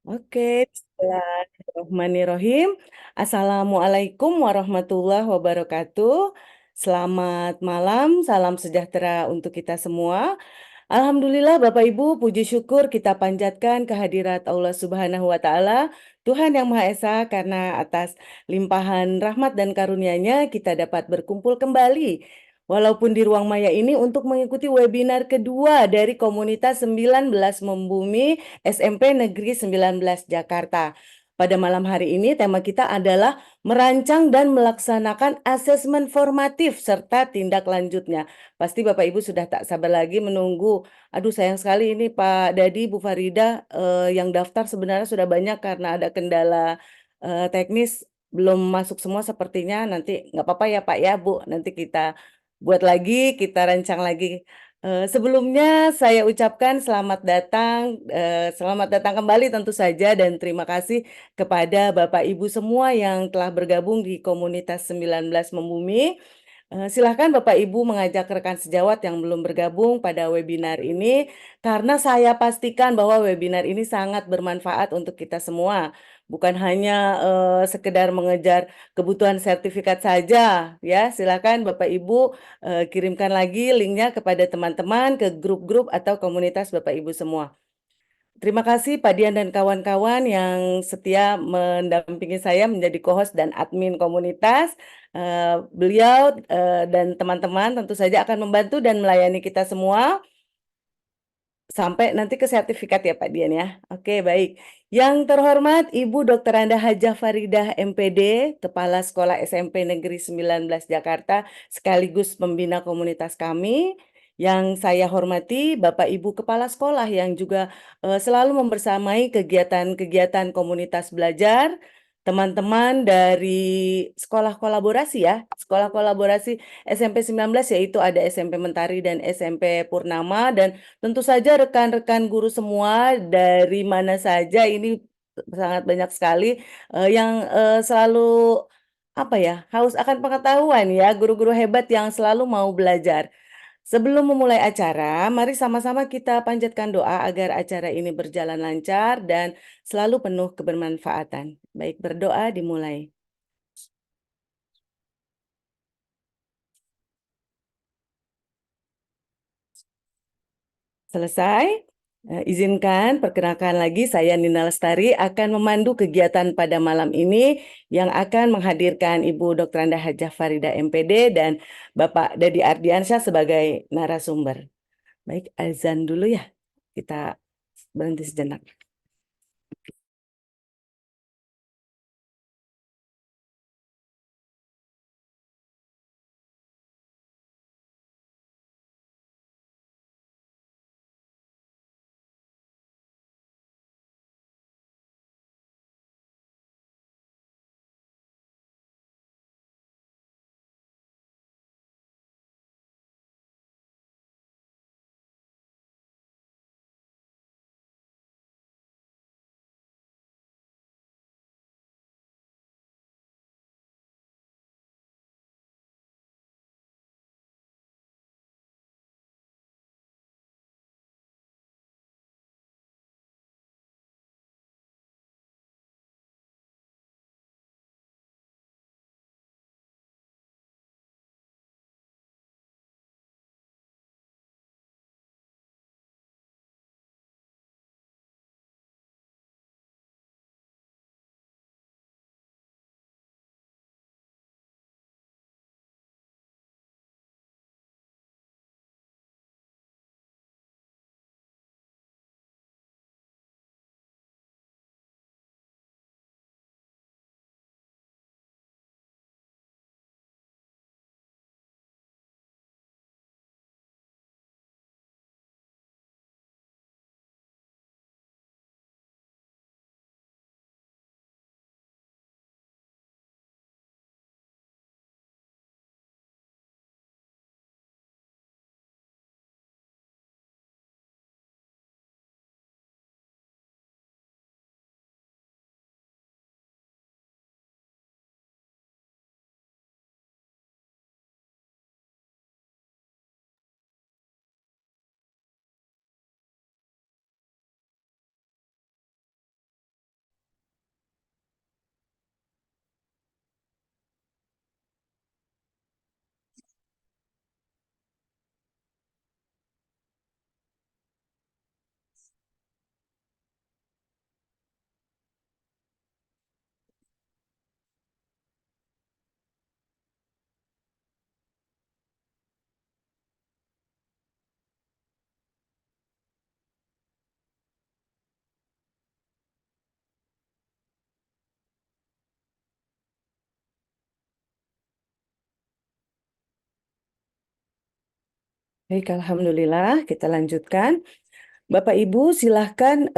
Oke, Bismillahirrahmanirrahim. Assalamualaikum warahmatullahi wabarakatuh. Selamat malam, salam sejahtera untuk kita semua. Alhamdulillah Bapak Ibu, puji syukur kita panjatkan kehadirat Allah Subhanahu wa Ta'ala, Tuhan Yang Maha Esa, karena atas limpahan rahmat dan karunia-Nya kita dapat berkumpul kembali. Walaupun di ruang maya ini untuk mengikuti webinar kedua dari komunitas 19 Membumi SMP Negeri 19 Jakarta. Pada malam hari ini tema kita adalah merancang dan melaksanakan asesmen formatif serta tindak lanjutnya. Pasti Bapak Ibu sudah tak sabar lagi menunggu. Aduh sayang sekali ini Pak Dadi, Bu Farida yang daftar sebenarnya sudah banyak karena ada kendala teknis belum masuk semua sepertinya. Nanti nggak apa-apa ya Pak ya Bu, nanti kita buat lagi, kita rancang lagi. Sebelumnya saya ucapkan selamat datang kembali tentu saja dan terima kasih kepada Bapak Ibu semua yang telah bergabung di komunitas 19 Membumi. Silahkan Bapak Ibu mengajak rekan sejawat yang belum bergabung pada webinar ini, karena saya pastikan bahwa webinar ini sangat bermanfaat untuk kita semua. Bukan hanya sekedar mengejar kebutuhan sertifikat saja, ya. Silakan Bapak Ibu kirimkan lagi linknya kepada teman-teman ke grup-grup atau komunitas Bapak Ibu semua. Terima kasih Pak Dian dan kawan-kawan yang setia mendampingi saya menjadi co-host dan admin komunitas. Beliau dan teman-teman tentu saja akan membantu dan melayani kita semua sampai nanti ke sertifikat ya Pak Dian ya. Oke, baik. Yang terhormat Ibu Dr. Anda Hajah Faridah MPD, Kepala Sekolah SMP Negeri 19 Jakarta, sekaligus pembina komunitas kami. Yang saya hormati Bapak Ibu Kepala Sekolah yang juga selalu membersamai kegiatan-kegiatan komunitas belajar, teman-teman dari sekolah kolaborasi ya, sekolah kolaborasi SMP 19 yaitu ada SMP Mentari dan SMP Purnama, dan tentu saja rekan-rekan guru semua dari mana saja ini sangat banyak sekali yang selalu apa ya, haus akan pengetahuan ya, guru-guru hebat yang selalu mau belajar. Sebelum memulai acara, mari sama-sama kita panjatkan doa agar acara ini berjalan lancar dan selalu penuh kebermanfaatan. Baik, berdoa dimulai. Selesai. Izinkan perkenalkan lagi saya Nina Lestari akan memandu kegiatan pada malam ini yang akan menghadirkan Ibu Dr. Anda Hajah Farida MPD dan Bapak Dadi Ardiansyah sebagai narasumber. Baik, azan dulu ya. Kita berhenti sejenak. Baik, alhamdulillah. Kita lanjutkan. Bapak Ibu silahkan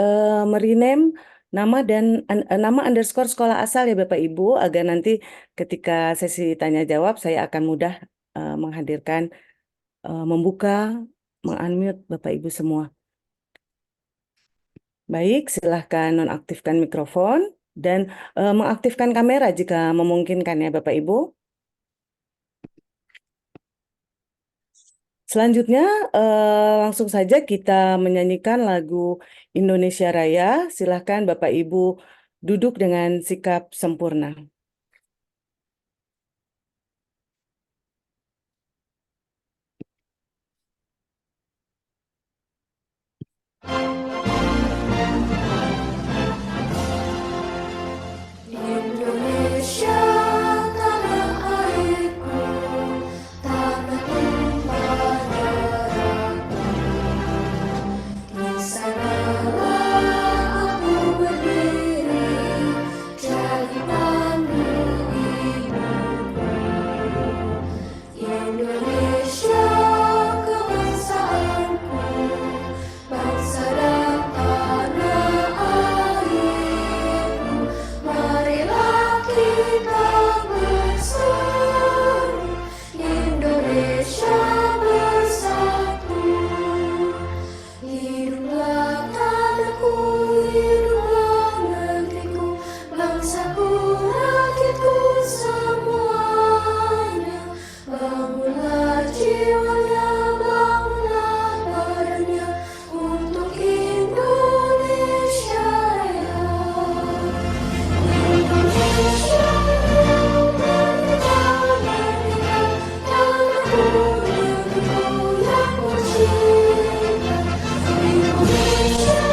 merename nama dan nama underscore sekolah asal ya Bapak Ibu agar nanti ketika sesi tanya jawab saya akan mudah menghadirkan, membuka, mengunmute Bapak Ibu semua. Baik, silahkan nonaktifkan mikrofon dan mengaktifkan kamera jika memungkinkan ya Bapak Ibu. Selanjutnya, langsung saja kita menyanyikan lagu Indonesia Raya. Silahkan Bapak Ibu duduk dengan sikap sempurna. Indonesia tanah airku, tanah tumpah darahku. Di sanalah aku berdiri, jadi pandu ibuku. Indonesia kebangsaanku, bangsa dan tanah airku. Marilah kita bersatu, Indonesia bersatu. Hiduplah tanahku, hiduplah negeriku, bangsaku, rakyatku semuanya. Bangunlah jiwanya, bangunlah badannya untuk Indonesia Raya. Indonesia merdeka, merdeka, tanahku, negeriku yang ku cinta. Indonesia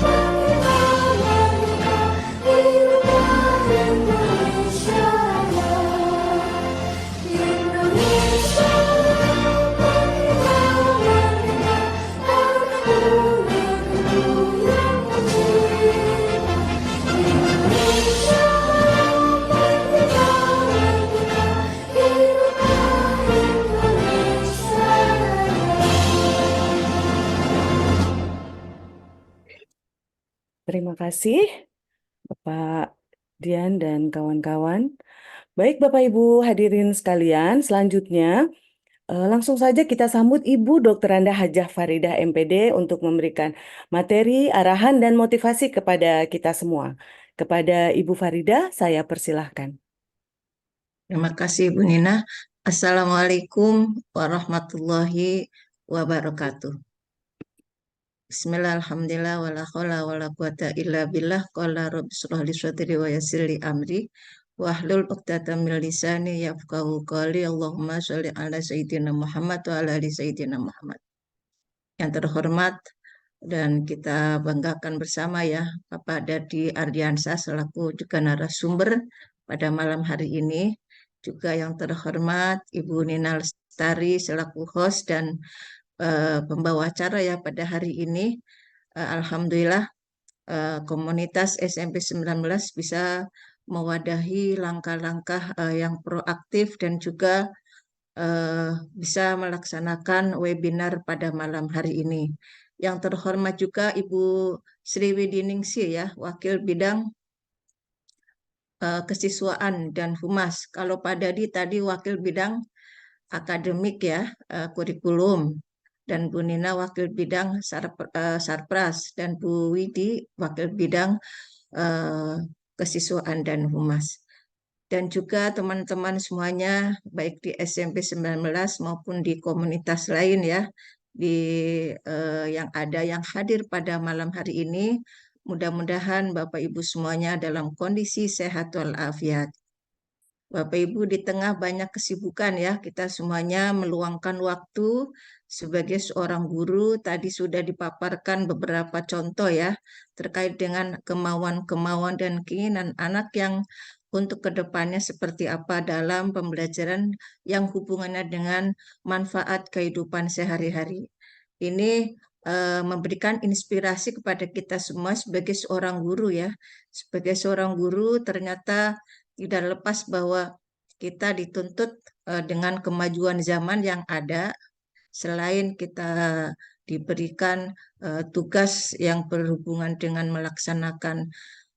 merdeka, merdeka, hiduplah Indonesia Raya. Indonesia merdeka, merdeka, tanahku, negeriku yang ku cinta. Indonesia merdeka, merdeka, hiduplah Indonesia Raya. Terima kasih Bapak Dian dan kawan-kawan. Baik Bapak Ibu hadirin sekalian, selanjutnya langsung saja kita sambut Ibu Dr. Anda Hajah Faridah MPD untuk memberikan materi, arahan, dan motivasi kepada kita semua. Kepada Ibu Faridah, saya persilahkan. Terima kasih Bu Nina. Assalamualaikum warahmatullahi wabarakatuh. Bismillah, alhamdulillah, wala khawla wala quwata illa billah. Qala rabbi shrah li sadri wa yassir li amri wahlul 'uqdatam min lisani yafqahu qawli. Allahumma sholli ala sayyidina Muhammad wa ala ali sayyidina Muhammad. Yang terhormat dan kita banggakan bersama ya Bapak Dadi Ardiansyah selaku juga narasumber pada malam hari ini. Juga yang terhormat Ibu Nina Lestari selaku host dan pembawa acara ya pada hari ini. Alhamdulillah komunitas SMP 19 bisa mewadahi langkah-langkah yang proaktif dan juga bisa melaksanakan webinar pada malam hari ini. Yang terhormat juga Ibu Sri Widiningsih ya, Wakil Bidang Kesiswaan dan Humas. Kalau Pak Dadi tadi Wakil Bidang Akademik ya, kurikulum. Dan Bu Nina Wakil Bidang Sarpras. Dan Bu Widi Wakil Bidang Kesiswaan dan Humas. Dan juga teman-teman semuanya, baik di SMP 19 maupun di komunitas lain ya, di yang ada yang hadir pada malam hari ini. Mudah-mudahan Bapak Ibu semuanya dalam kondisi sehat walafiat. Bapak Ibu di tengah banyak kesibukan ya, kita semuanya meluangkan waktu sebagai seorang guru. Tadi sudah dipaparkan beberapa contoh ya, terkait dengan kemauan-kemauan dan keinginan anak yang untuk kedepannya seperti apa dalam pembelajaran yang hubungannya dengan manfaat kehidupan sehari-hari. Ini memberikan inspirasi kepada kita semua sebagai seorang guru ya. Sebagai seorang guru ternyata tidak lepas bahwa kita dituntut dengan kemajuan zaman yang ada. selain kita diberikan tugas yang berhubungan dengan melaksanakan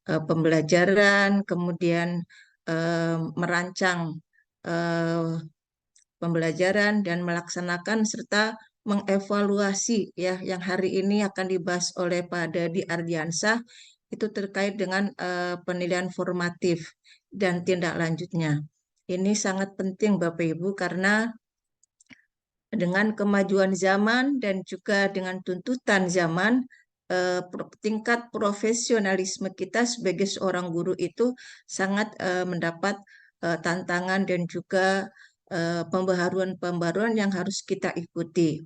pembelajaran, kemudian merancang eh, pembelajaran dan melaksanakan serta mengevaluasi ya yang hari ini akan dibahas oleh Pak Dadi Ardiansah itu terkait dengan penilaian formatif dan tindak lanjutnya. Ini sangat penting Bapak Ibu karena dengan kemajuan zaman dan juga dengan tuntutan zaman, tingkat profesionalisme kita sebagai seorang guru itu sangat mendapat tantangan dan juga pembaharuan-pembaharuan yang harus kita ikuti.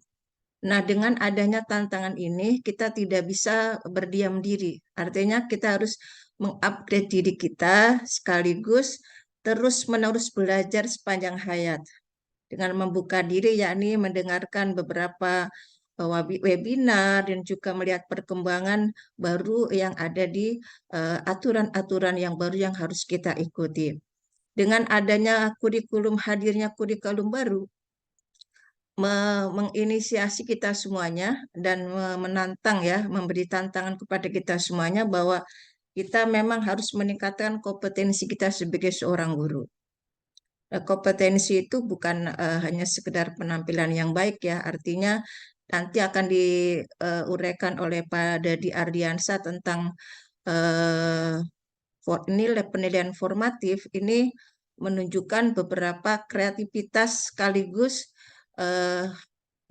Nah, dengan adanya tantangan ini, kita tidak bisa berdiam diri. Artinya kita harus mengupgrade diri kita sekaligus terus-menerus belajar sepanjang hayat dengan membuka diri, yakni mendengarkan beberapa webinar dan juga melihat perkembangan baru yang ada di aturan-aturan yang baru yang harus kita ikuti. Dengan adanya kurikulum, hadirnya kurikulum baru, menginisiasi kita semuanya dan menantang ya, memberi tantangan kepada kita semuanya bahwa kita memang harus meningkatkan kompetensi kita sebagai seorang guru. Kompetensi itu bukan hanya sekedar penampilan yang baik ya, artinya nanti akan diuraikan oleh Pak Dadi Ardiansah tentang eh, nilai penilaian formatif ini menunjukkan beberapa kreativitas sekaligus eh,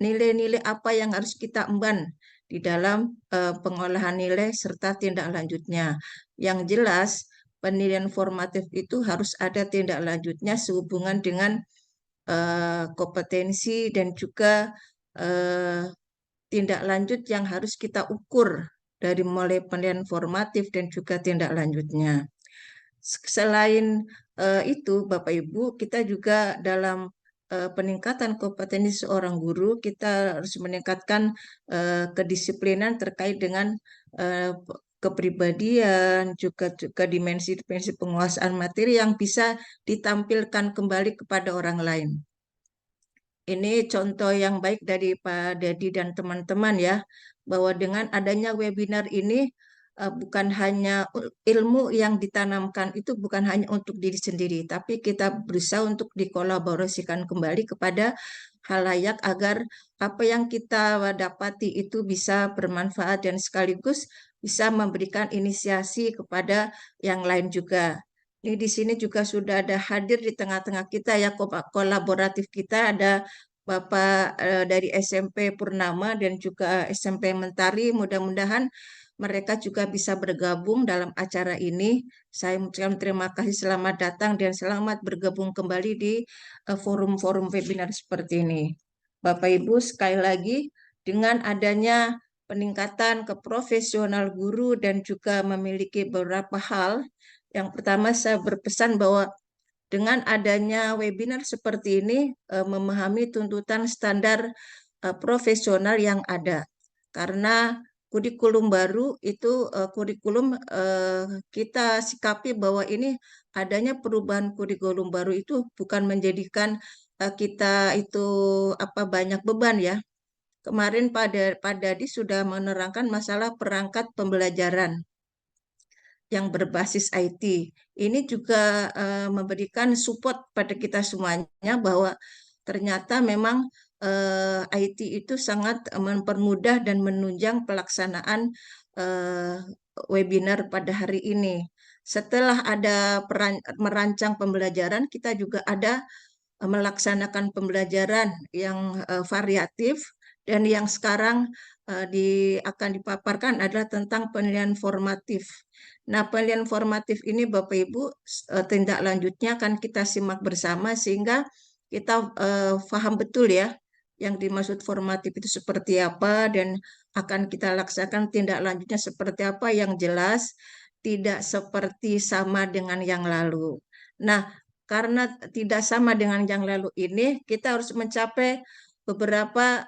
nilai-nilai apa yang harus kita emban di dalam pengolahan nilai serta tindak lanjutnya. Yang jelas, penilaian formatif itu harus ada tindak lanjutnya sehubungan dengan kompetensi dan juga eh, tindak lanjut yang harus kita ukur dari mulai penilaian formatif dan juga tindak lanjutnya. Selain itu, Bapak Ibu, kita juga dalam peningkatan kompetensi seorang guru, kita harus meningkatkan kedisiplinan terkait dengan kepribadian, juga dimensi-dimensi penguasaan materi yang bisa ditampilkan kembali kepada orang lain. Ini contoh yang baik dari Pak Dadi dan teman-teman ya, bahwa dengan adanya webinar ini bukan hanya ilmu yang ditanamkan itu bukan hanya untuk diri sendiri, tapi kita berusaha untuk dikolaborasikan kembali kepada halayak agar apa yang kita dapati itu bisa bermanfaat dan sekaligus bisa memberikan inisiasi kepada yang lain juga. Ini di sini juga sudah ada hadir di tengah-tengah kita ya kolaboratif kita ada Bapak dari SMP Purnama dan juga SMP Mentari. Mudah-mudahan mereka juga bisa bergabung dalam acara ini. Saya mengucapkan terima kasih, selamat datang dan selamat bergabung kembali di forum-forum webinar seperti ini. Bapak Ibu, sekali lagi dengan adanya peningkatan keprofesional guru dan juga memiliki beberapa hal. Yang pertama saya berpesan bahwa dengan adanya webinar seperti ini, memahami tuntutan standar profesional yang ada. Karena kurikulum baru itu kurikulum kita sikapi bahwa ini adanya perubahan kurikulum baru itu bukan menjadikan kita itu banyak beban ya. Kemarin Pak Dadi sudah menerangkan masalah perangkat pembelajaran yang berbasis IT. Ini juga memberikan support pada kita semuanya bahwa ternyata memang IT itu sangat mempermudah dan menunjang pelaksanaan webinar pada hari ini. Setelah ada merancang pembelajaran, kita juga ada melaksanakan pembelajaran yang variatif dan yang sekarang akan dipaparkan adalah tentang penilaian formatif. Nah, penilaian formatif ini Bapak Ibu tindak lanjutnya akan kita simak bersama sehingga kita paham betul ya yang dimaksud formatif itu seperti apa dan akan kita laksanakan tindak lanjutnya seperti apa yang jelas tidak seperti sama dengan yang lalu. Nah, karena tidak sama dengan yang lalu ini, kita harus mencapai beberapa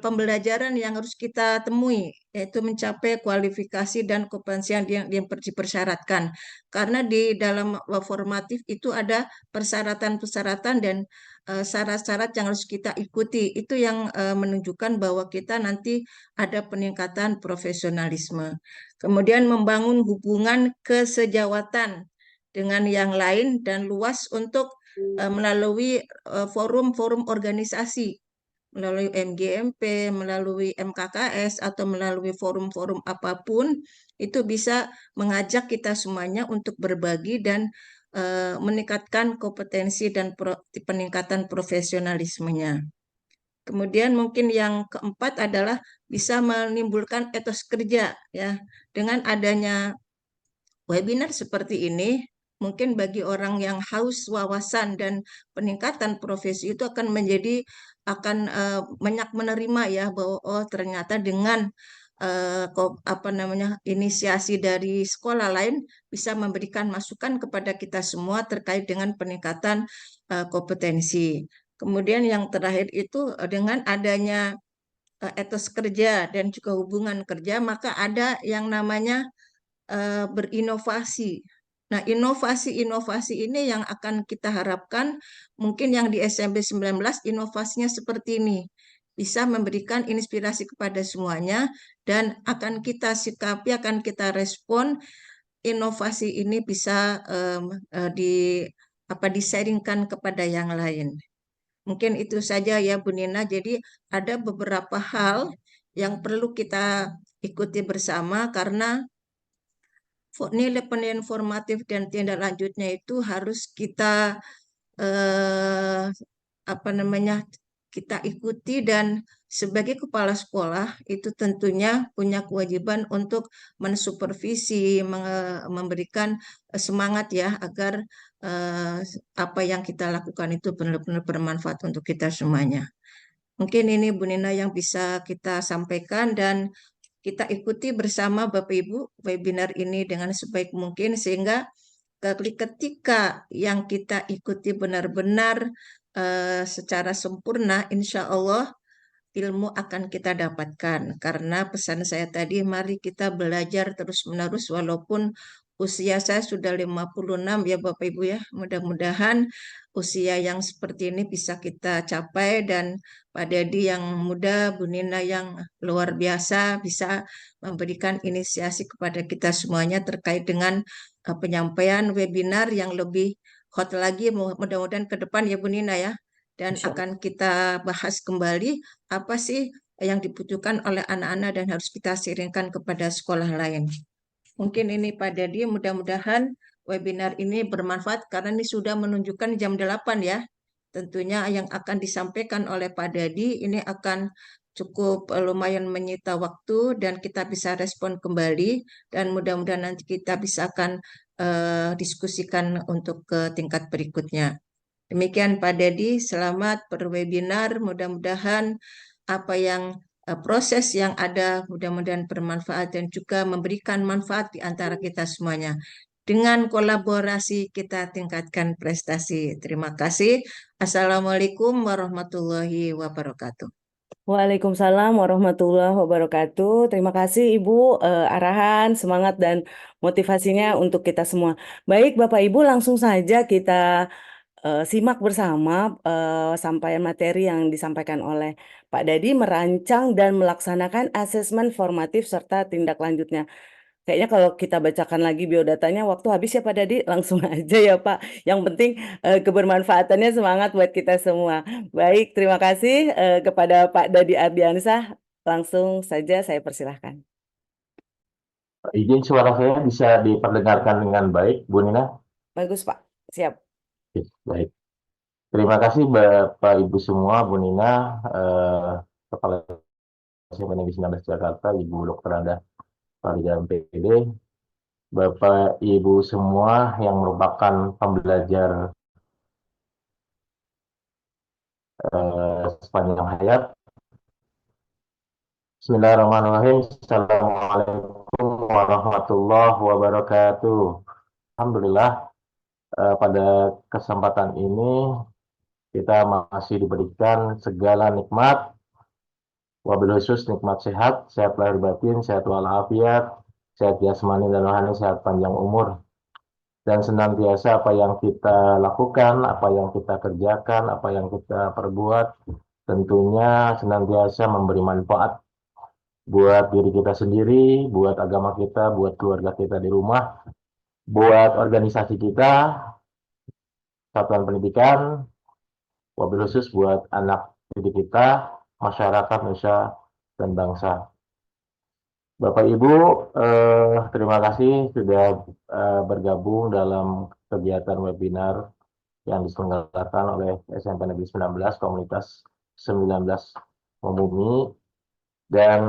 pembelajaran yang harus kita temui, yaitu mencapai kualifikasi dan kompetensi yang dipersyaratkan. Karena di dalam formatif itu ada persyaratan-persyaratan dan syarat-syarat yang harus kita ikuti. Itu yang menunjukkan bahwa kita nanti ada peningkatan profesionalisme. Kemudian membangun hubungan kesejawatan dengan yang lain dan luas untuk melalui forum-forum organisasi, melalui MGMP, melalui MKKS, atau melalui forum-forum apapun, itu bisa mengajak kita semuanya untuk berbagi dan meningkatkan kompetensi dan peningkatan profesionalismenya. Kemudian mungkin yang keempat adalah bisa menimbulkan etos kerja, ya, dengan adanya webinar seperti ini. Mungkin bagi orang yang haus wawasan dan peningkatan profesi itu akan banyak menerima, ya, bahwa oh ternyata dengan inisiasi dari sekolah lain bisa memberikan masukan kepada kita semua terkait dengan peningkatan kompetensi. Kemudian yang terakhir itu dengan adanya etos kerja dan juga hubungan kerja, maka ada yang namanya berinovasi. Nah, inovasi-inovasi ini yang akan kita harapkan mungkin yang di SMP 19 inovasinya seperti ini. Bisa memberikan inspirasi kepada semuanya dan akan kita sikapi, akan kita respon inovasi ini bisa disaringkan kepada yang lain. Mungkin itu saja ya Bu Nina. Jadi ada beberapa hal yang perlu kita ikuti bersama karena nilai penilaian formatif dan tindak lanjutnya itu harus kita eh, kita ikuti, dan sebagai kepala sekolah itu tentunya punya kewajiban untuk mensupervisi, memberikan semangat, ya, agar eh, apa yang kita lakukan itu benar-benar bermanfaat untuk kita semuanya. Mungkin ini Bu Nina yang bisa kita sampaikan, dan kita ikuti bersama Bapak Ibu webinar ini dengan sebaik mungkin sehingga ketika yang kita ikuti benar-benar secara sempurna, insya Allah ilmu akan kita dapatkan. Karena pesan saya tadi, mari kita belajar terus-menerus walaupun usia saya sudah 56, ya Bapak Ibu, ya. Mudah-mudahan usia yang seperti ini bisa kita capai, dan Pak Dedi yang muda, Bu Nina yang luar biasa bisa memberikan inisiasi kepada kita semuanya terkait dengan penyampaian webinar yang lebih hot lagi, mudah-mudahan ke depan, ya Bu Nina, ya. Dan Insya Allah. akan kita bahas kembali apa sih yang dibutuhkan oleh anak-anak dan harus kita sharingkan kepada sekolah lain. Mungkin ini Pak Dedi, mudah-mudahan webinar ini bermanfaat karena ini sudah menunjukkan jam 8, ya. Tentunya yang akan disampaikan oleh Pak Dedi ini akan cukup lumayan menyita waktu dan kita bisa respon kembali, dan mudah-mudahan nanti kita bisa akan diskusikan untuk ke tingkat berikutnya. Demikian Pak Dedi, selamat berwebinar. Mudah-mudahan apa yang proses yang ada mudah-mudahan bermanfaat dan juga memberikan manfaat di antara kita semuanya. Dengan kolaborasi kita tingkatkan prestasi. Terima kasih. Assalamualaikum warahmatullahi wabarakatuh. Waalaikumsalam warahmatullahi wabarakatuh. Terima kasih Ibu arahan, semangat dan motivasinya untuk kita semua. Baik Bapak Ibu, langsung saja kita simak bersama sampaian materi yang disampaikan oleh Pak Dadi, merancang dan melaksanakan asesmen formatif serta tindak lanjutnya. Kayaknya kalau kita bacakan lagi biodatanya waktu habis ya Pak Dadi, langsung aja ya Pak. Yang penting kebermanfaatannya semangat buat kita semua. Baik, terima kasih kepada Pak Dadi Ardiansah. Langsung saja saya persilahkan. Izin suara saya bisa diperdengarkan dengan baik, Bu Nina? Bagus Pak, siap. Oke, baik. Terima kasih Bapak Ibu semua, Bu Nina, Kepala SMP Negeri 19 Jakarta, Ibu Dr. Anda Farida MPD, Bapak Ibu semua yang merupakan pembelajar sepanjang hayat. Bismillahirrahmanirrahim. Assalamualaikum warahmatullahi wabarakatuh. Alhamdulillah, pada kesempatan ini kita masih diberikan segala nikmat Wabil khusus nikmat sehat, sehat lahir batin, sehat walafiat, sehat jasmani dan rohani, sehat panjang umur. Dan senantiasa apa yang kita lakukan, apa yang kita kerjakan, apa yang kita perbuat, tentunya senantiasa memberi manfaat buat diri kita sendiri, buat agama kita, buat keluarga kita di rumah, buat organisasi kita, satuan pendidikan, wabil khusus buat anak didik kita, masyarakat, nusa, dan bangsa. Bapak Ibu, terima kasih sudah bergabung dalam kegiatan webinar yang diselenggarakan oleh SMP Negeri 19 Komunitas 19 Membumi, dan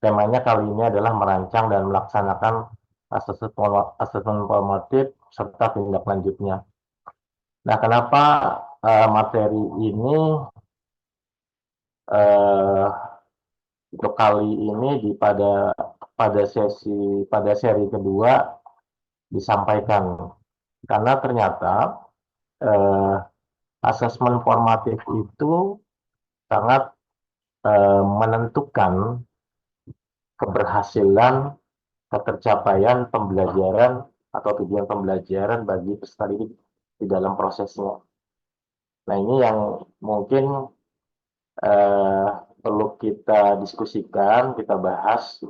temanya kali ini adalah merancang dan melaksanakan asesmen formatif serta tindak lanjutnya. Nah, kenapa materi ini uh, untuk kali ini pada seri kedua disampaikan, karena ternyata eh, asesmen formatif itu sangat menentukan keberhasilan, ketercapaian pembelajaran atau tujuan pembelajaran bagi peserta didik di dalam prosesnya. Nah, ini yang mungkin perlu kita diskusikan, kita bahas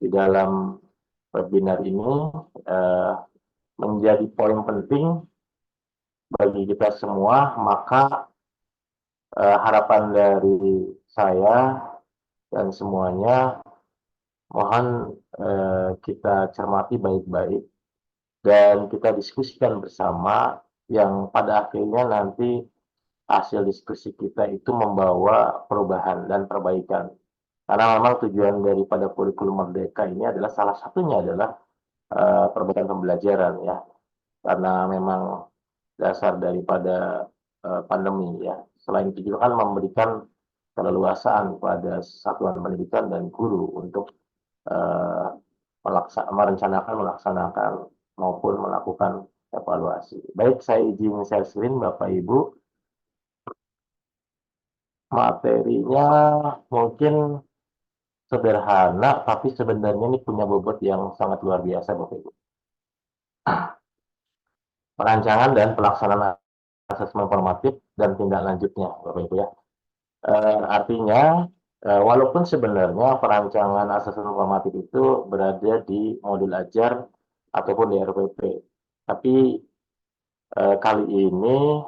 di dalam webinar ini, menjadi poin penting bagi kita semua. Maka harapan dari saya dan semuanya, mohon kita cermati baik-baik dan kita diskusikan bersama, yang pada akhirnya nanti hasil diskusi kita itu membawa perubahan dan perbaikan. Karena memang tujuan daripada kurikulum merdeka ini adalah salah satunya adalah perbaikan pembelajaran, ya. Karena memang dasar daripada pandemi, ya. Selain itu juga kan memberikan keleluasaan pada satuan pendidikan dan guru untuk melaksanakan maupun melakukan evaluasi. Baik, saya izin share screen Bapak Ibu. Materinya mungkin sederhana, tapi sebenarnya ini punya bobot yang sangat luar biasa, Bapak Ibu. Perancangan dan pelaksanaan asesmen formatif dan tindak lanjutnya, Bapak Ibu, ya. Artinya, walaupun sebenarnya perancangan asesmen formatif itu berada di modul ajar ataupun di RPP, tapi kali ini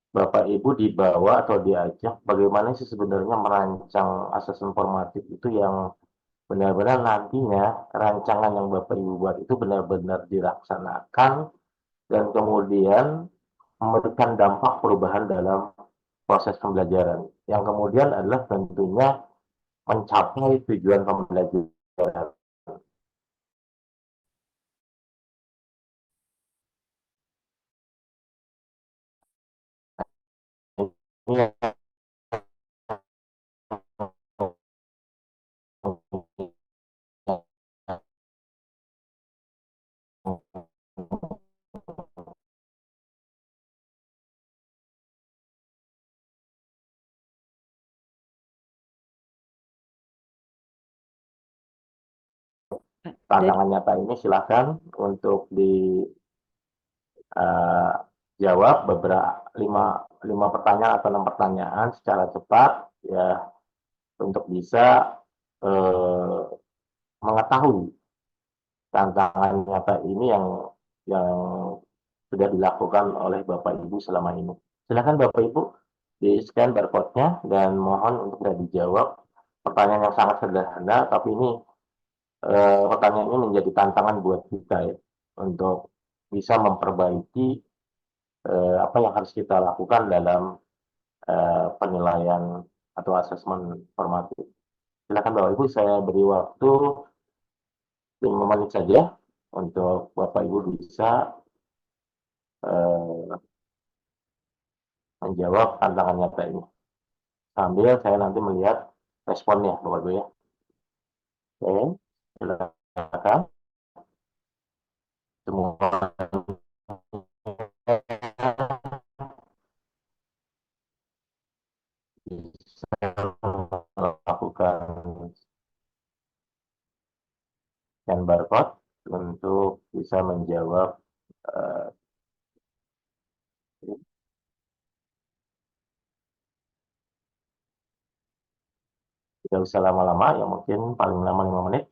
Bapak Ibu dibawa atau diajak bagaimana sih sebenarnya merancang asesmen formatif itu yang benar-benar nantinya rancangan yang Bapak Ibu buat itu benar-benar dilaksanakan dan kemudian memberikan dampak perubahan dalam proses pembelajaran, yang kemudian adalah tentunya mencapai tujuan pembelajaran. Ini tantangan nyata ini silakan untuk dijawab lima pertanyaan atau 6 pertanyaan secara cepat, ya, untuk bisa mengetahui tantangan nyata ini yang sudah dilakukan oleh Bapak Ibu selama ini. Silakan Bapak Ibu di scan barcode-nya dan mohon untuk tidak dijawab. Pertanyaan yang sangat sederhana, tapi ini pertanyaan ini menjadi tantangan buat kita, ya, untuk bisa memperbaiki apa yang harus kita lakukan dalam penilaian atau asesmen formatif. Silakan Bapak Ibu, saya beri waktu 5 menit saja untuk Bapak Ibu bisa menjawab tantangan nyata ini. Sambil saya nanti melihat responnya, Bapak Ibu, ya. Oke, silakan. Semua bisa scan barcode untuk bisa menjawab. eh, Tidak usah lama-lama, ya mungkin paling lama 5 menit.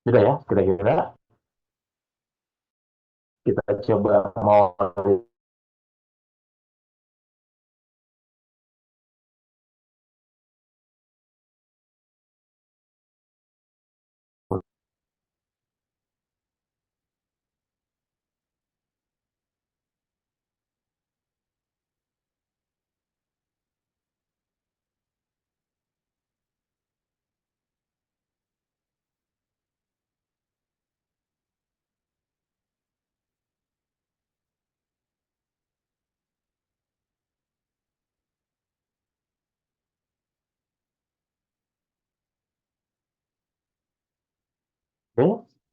Sudah ya, kira-kira kita coba mau. Oke,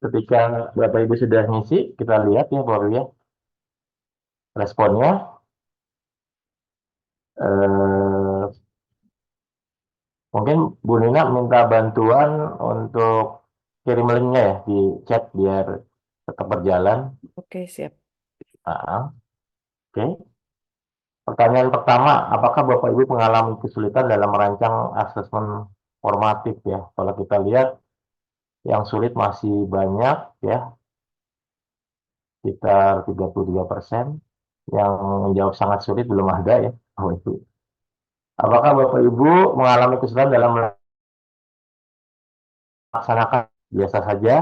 ketika Bapak Ibu sudah ngisi, kita lihat ya Bapak Ibu ya, responnya. Eh, Mungkin Bu Nina minta bantuan untuk kirim linknya ya di chat biar tetap berjalan. Oke, siap. Oke. Pertanyaan pertama, apakah Bapak Ibu mengalami kesulitan dalam merancang asesmen formatif ya? Kalau kita lihat yang sulit masih banyak ya, sekitar 33%. Yang menjawab sangat sulit belum ada ya. Oh, itu. Apakah Bapak Ibu mengalami kesulitan dalam melaksanakan? Biasa saja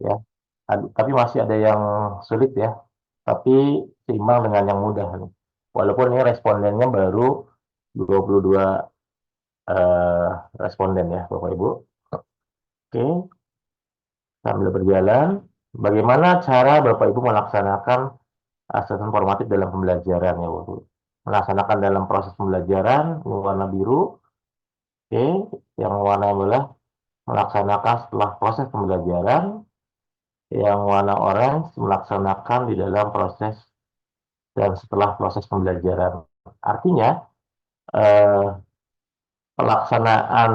ya, tapi masih ada yang sulit ya, tapi seimbang dengan yang mudah nih. Walaupun ini respondennya baru 22 eh, responden ya Bapak Ibu. Oke, sambil berjalan, bagaimana cara Bapak Ibu melaksanakan asesmen formatif dalam pembelajaran ya Bapak Ibu? Melaksanakan dalam proses pembelajaran, ini warna biru. Oke, yang warna merah melaksanakan setelah proses pembelajaran, yang warna orange melaksanakan di dalam proses dan setelah proses pembelajaran. Artinya, eh, pelaksanaan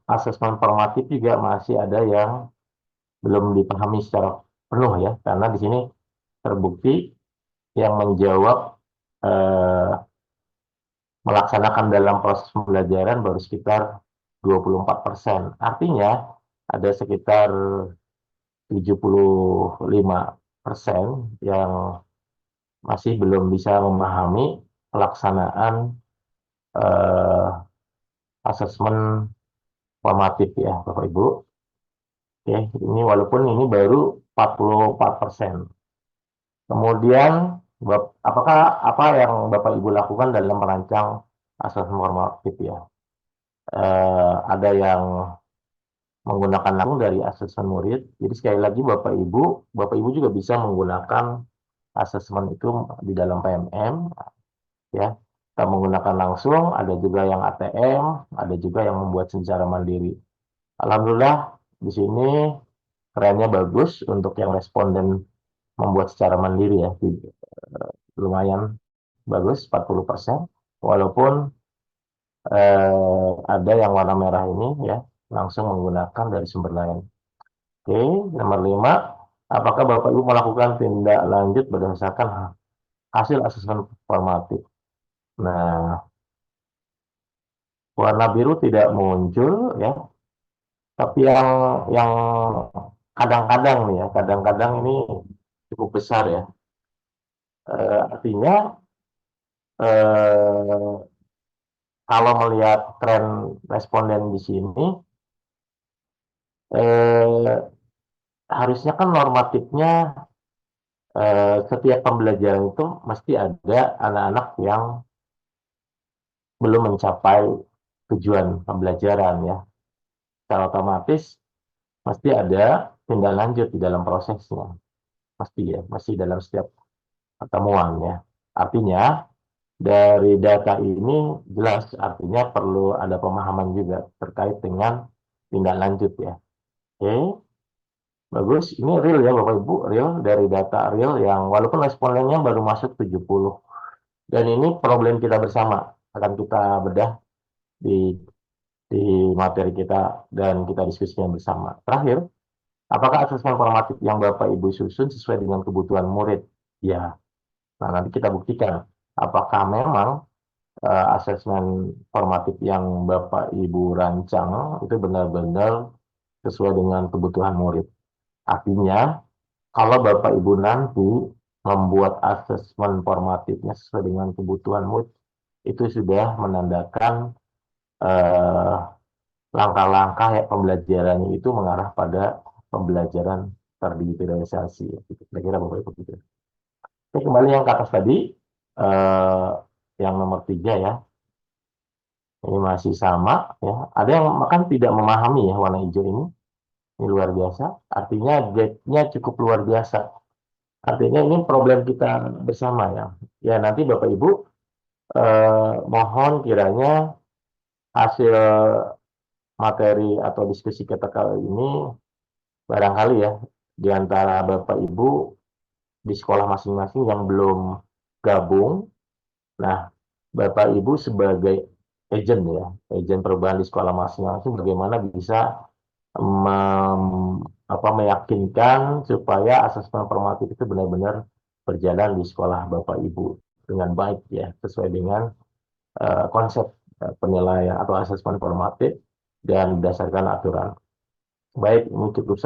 asesmen formatif juga masih ada yang belum dipahami secara penuh ya, karena di sini terbukti yang menjawab eh, melaksanakan dalam proses pembelajaran baru sekitar 24%. Artinya ada sekitar 75% yang masih belum bisa memahami pelaksanaan eh, asesmen formatif ya Bapak Ibu. Oke, ini walaupun ini baru 44%. Kemudian apakah apa yang Bapak Ibu lakukan dalam merancang asesmen formatif ya? Ada yang menggunakan langsung dari asesmen murid. Jadi sekali lagi Bapak Ibu juga bisa menggunakan asesmen itu di dalam PMM ya. Kita menggunakan langsung, ada juga yang ATM, ada juga yang membuat secara mandiri. Alhamdulillah di sini trennya bagus untuk yang responden membuat secara mandiri ya. Lumayan bagus 40%. Walaupun ada yang warna merah ini ya langsung menggunakan dari sumber lain. Oke, nomor 5, apakah Bapak Ibu melakukan tindak lanjut berdasarkan hasil asesmen formatif? Nah, warna biru tidak muncul ya, tapi yang kadang-kadang nih ya, kadang-kadang ini cukup besar ya. Artinya eh, kalau melihat tren responden di sini, eh, harusnya kan normatifnya setiap pembelajaran itu mesti ada anak-anak yang belum mencapai tujuan pembelajaran ya. Secara otomatis pasti ada tindak lanjut di dalam prosesnya. Pasti ya, masih dalam setiap pertemuan ya. Artinya dari data ini jelas artinya perlu ada pemahaman juga terkait dengan tindak lanjut ya. Oke. bagus. Ini real ya Bapak Ibu, real dari data real yang walaupun respondennya baru masuk 70. Dan ini problem kita bersama, akan kita bedah di di materi kita dan kita diskusikan bersama. Terakhir, apakah asesmen formatif yang Bapak Ibu susun sesuai dengan kebutuhan murid? Ya, nah nanti kita buktikan apakah memang asesmen formatif yang Bapak Ibu rancang itu benar-benar sesuai dengan kebutuhan murid. Artinya, kalau Bapak Ibu nanti membuat asesmen formatifnya sesuai dengan kebutuhan murid, itu sudah menandakan eh, langkah-langkah pembelajarannya itu mengarah pada pembelajaran terdigitalisasi. Kira-kira Bapak Ibu gitu. Oke, kembali yang ke atas tadi, eh, yang nomor 3 ya. Ini masih sama ya. Ada yang makan tidak memahami ya warna hijau ini. Ini luar biasa. Artinya gap-nya cukup luar biasa. Artinya ini problem kita bersama ya. Ya nanti Bapak Ibu mohon kiranya hasil materi atau diskusi kita kali ini barangkali ya di antara Bapak Ibu di sekolah masing-masing yang belum gabung. Nah, Bapak Ibu sebagai agent ya, agent perubahan di sekolah masing-masing bagaimana bisa meyakinkan supaya asesmen formatif itu benar-benar berjalan di sekolah Bapak Ibu dengan baik ya, sesuai dengan konsep penilaian atau asesmen formatif dan berdasarkan aturan. Baik, ini cukup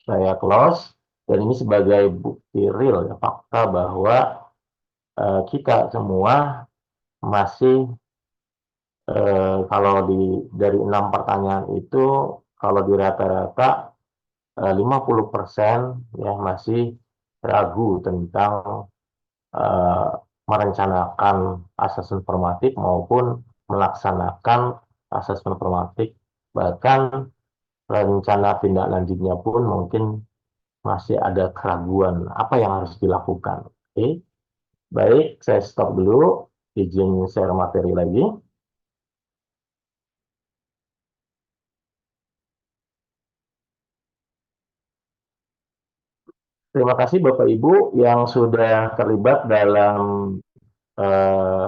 saya close dan ini sebagai bukti real ya, fakta bahwa kita semua masih kalau dari 6 pertanyaan itu kalau di rata-rata 50% ya masih ragu tentang merencanakan asesmen formatif maupun melaksanakan asesmen formatif, bahkan rencana tindak lanjutnya pun mungkin masih ada keraguan apa yang harus dilakukan. Oke, baik, saya stop dulu, izin share materi lagi. Terima kasih Bapak Ibu yang sudah terlibat dalam eh,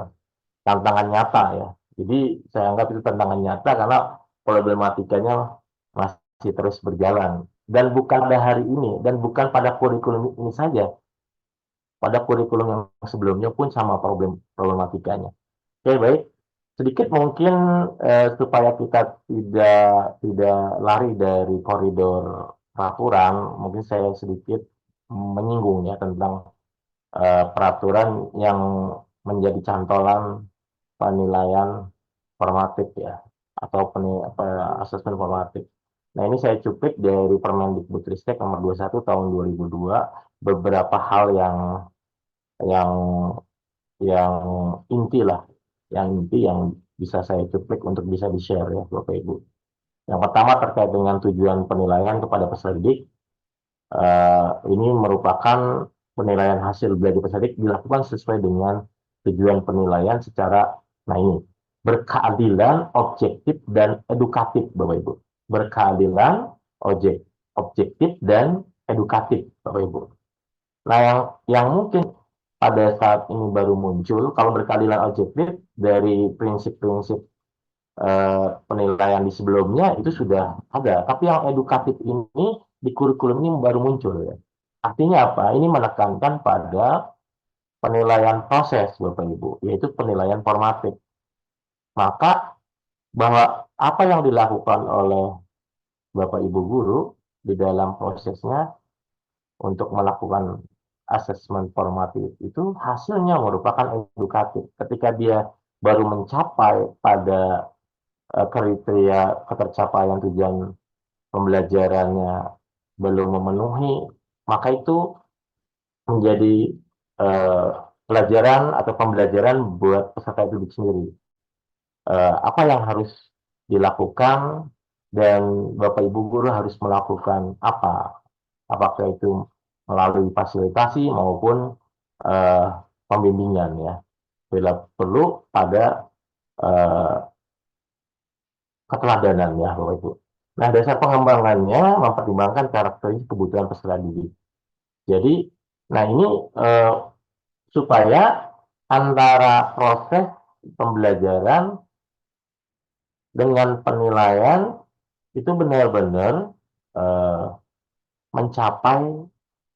tantangan nyata ya. Jadi saya anggap itu tantangan nyata karena problematikanya masih terus berjalan. Dan bukan pada hari ini, dan bukan pada kurikulum ini saja. Pada kurikulum yang sebelumnya pun sama problematikanya. Oke, baik. Sedikit mungkin supaya kita tidak lari dari koridor peraturan, mungkin saya sedikit menyinggung ya tentang peraturan yang menjadi cantolan penilaian formatif ya atau asesmen formatif. Nah, ini saya cuplik dari Permendikbudristek nomor 21 tahun 2002 beberapa hal yang yang inti lah, yang bisa saya cuplik untuk bisa di-share ya Bapak Ibu. Yang pertama terkait dengan tujuan penilaian kepada peserta didik. Ini merupakan penilaian hasil belajar peserta didik dilakukan sesuai dengan tujuan penilaian secara, nah ini, berkeadilan, objektif, dan edukatif, Bapak Ibu. Berkeadilan, objektif, dan edukatif, Bapak Ibu. Nah, yang mungkin pada saat ini baru muncul, kalau berkeadilan objektif dari prinsip-prinsip penilaian di sebelumnya itu sudah ada. Tapi yang edukatif ini di kurikulum ini baru muncul ya. Artinya apa? Ini menekankan pada penilaian proses Bapak Ibu, yaitu penilaian formatif. Maka bahwa apa yang dilakukan oleh Bapak Ibu guru di dalam prosesnya untuk melakukan asesmen formatif itu hasilnya merupakan edukatif. Ketika dia baru mencapai pada kriteria ketercapaian tujuan pembelajarannya belum memenuhi, maka itu menjadi eh, pelajaran atau pembelajaran buat peserta didik sendiri. Apa yang harus dilakukan dan Bapak Ibu guru harus melakukan apa? Apakah itu melalui fasilitasi maupun eh, pembimbingan ya. Bila perlu ada eh, keteladanan ya Bapak Ibu. Nah, dasar pengembangannya mempertimbangkan karakteristik kebutuhan peserta didik. Jadi, nah ini eh, supaya antara proses pembelajaran dengan penilaian itu benar-benar eh, mencapai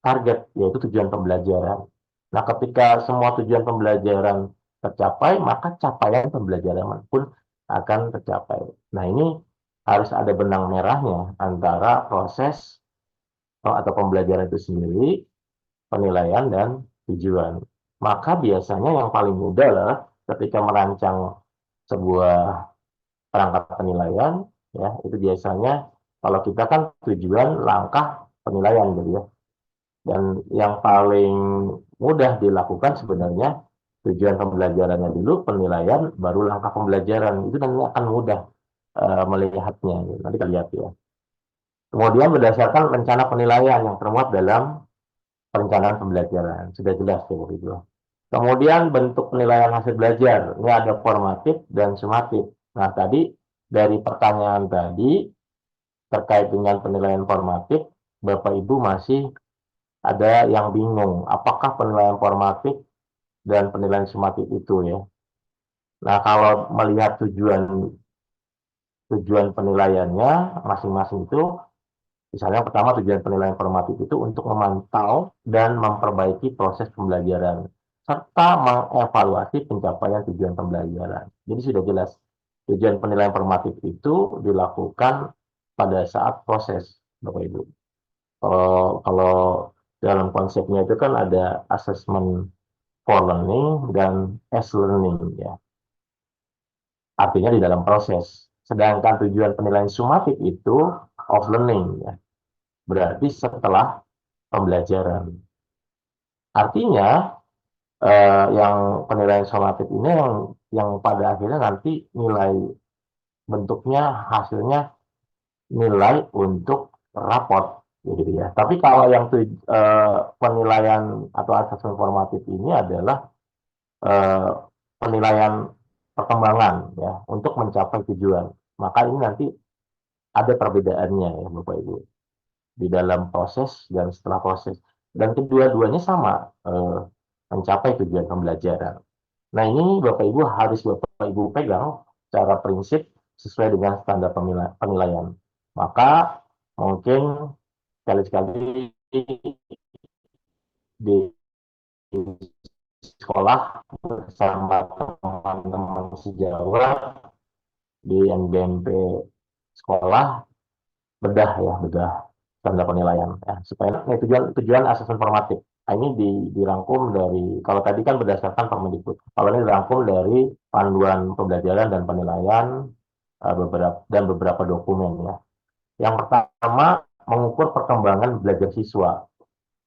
target, yaitu tujuan pembelajaran. Nah, ketika semua tujuan pembelajaran tercapai, maka capaian pembelajaran pun akan tercapai. Nah, ini harus ada benang merahnya antara proses atau pembelajaran itu sendiri, penilaian, dan tujuan. Maka biasanya yang paling mudah adalah ketika merancang sebuah perangkat penilaian, ya, itu biasanya kalau kita kan tujuan, langkah, penilaian gitu ya. Dan yang paling mudah dilakukan sebenarnya tujuan pembelajarannya dulu, penilaian, baru langkah pembelajaran. Itu nanti akan mudah melihatnya. Nanti kita lihat ya. Kemudian berdasarkan rencana penilaian yang termuat dalam perencanaan pembelajaran. Sudah jelas ya itu. Kemudian bentuk penilaian hasil belajar. Ini ada formatif dan sumatif. Nah, tadi dari pertanyaan tadi terkait dengan penilaian formatif, Bapak Ibu masih ada yang bingung, apakah penilaian formatif dan penilaian sumatif itu ya. Nah, kalau melihat tujuan penilaiannya masing-masing itu, misalnya pertama tujuan penilaian formatif itu untuk memantau dan memperbaiki proses pembelajaran serta mengevaluasi pencapaian tujuan pembelajaran. Jadi sudah jelas tujuan penilaian formatif itu dilakukan pada saat proses, Bapak Ibu. Kalau dalam konsepnya itu kan ada assessment for learning dan as learning ya. Artinya di dalam proses. Sedangkan tujuan penilaian sumatif itu of learning ya. Berarti setelah pembelajaran. Artinya yang penilaian sumatif ini yang pada akhirnya nanti nilai bentuknya hasilnya nilai untuk raport gitu ya. Tapi kalau yang penilaian atau asesmen formatif ini adalah eh, penilaian perkembangan ya untuk mencapai tujuan. Maka ini nanti ada perbedaannya ya Bapak Ibu di dalam proses dan setelah proses. Dan kedua-duanya sama mencapai tujuan pembelajaran. Nah ini Bapak Ibu harus Bapak Ibu pegang secara prinsip sesuai dengan standar penilaian. Maka mungkin sekali-sekali di sekolah bersama teman-teman sejawat di NBMP sekolah bedah standar penilaian ya, supaya tujuan asesmen formatif. Nah, ini dirangkum dari, kalau tadi kan berdasarkan Permendikbud, kalau ini dirangkum dari panduan pembelajaran dan penilaian beberapa dokumen ya. Yang pertama, mengukur perkembangan belajar siswa.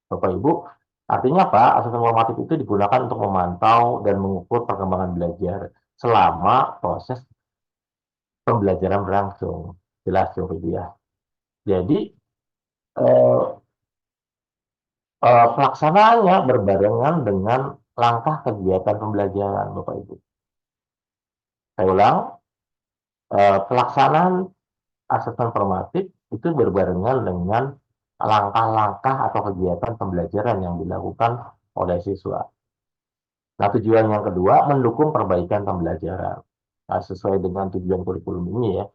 Bapak Ibu, artinya apa? Asesmen formatif itu digunakan untuk memantau dan mengukur perkembangan belajar selama proses pembelajaran berlangsung. Jelas Bapak Ibu ya. Jadi eh, pelaksanaannya berbarengan dengan langkah kegiatan pembelajaran, Bapak Ibu. Saya ulang, pelaksanaan asesmen formatif itu berbarengan dengan langkah-langkah atau kegiatan pembelajaran yang dilakukan oleh siswa. Nah, tujuan yang kedua, mendukung perbaikan pembelajaran. Nah, sesuai dengan tujuan kurikulum ini ya,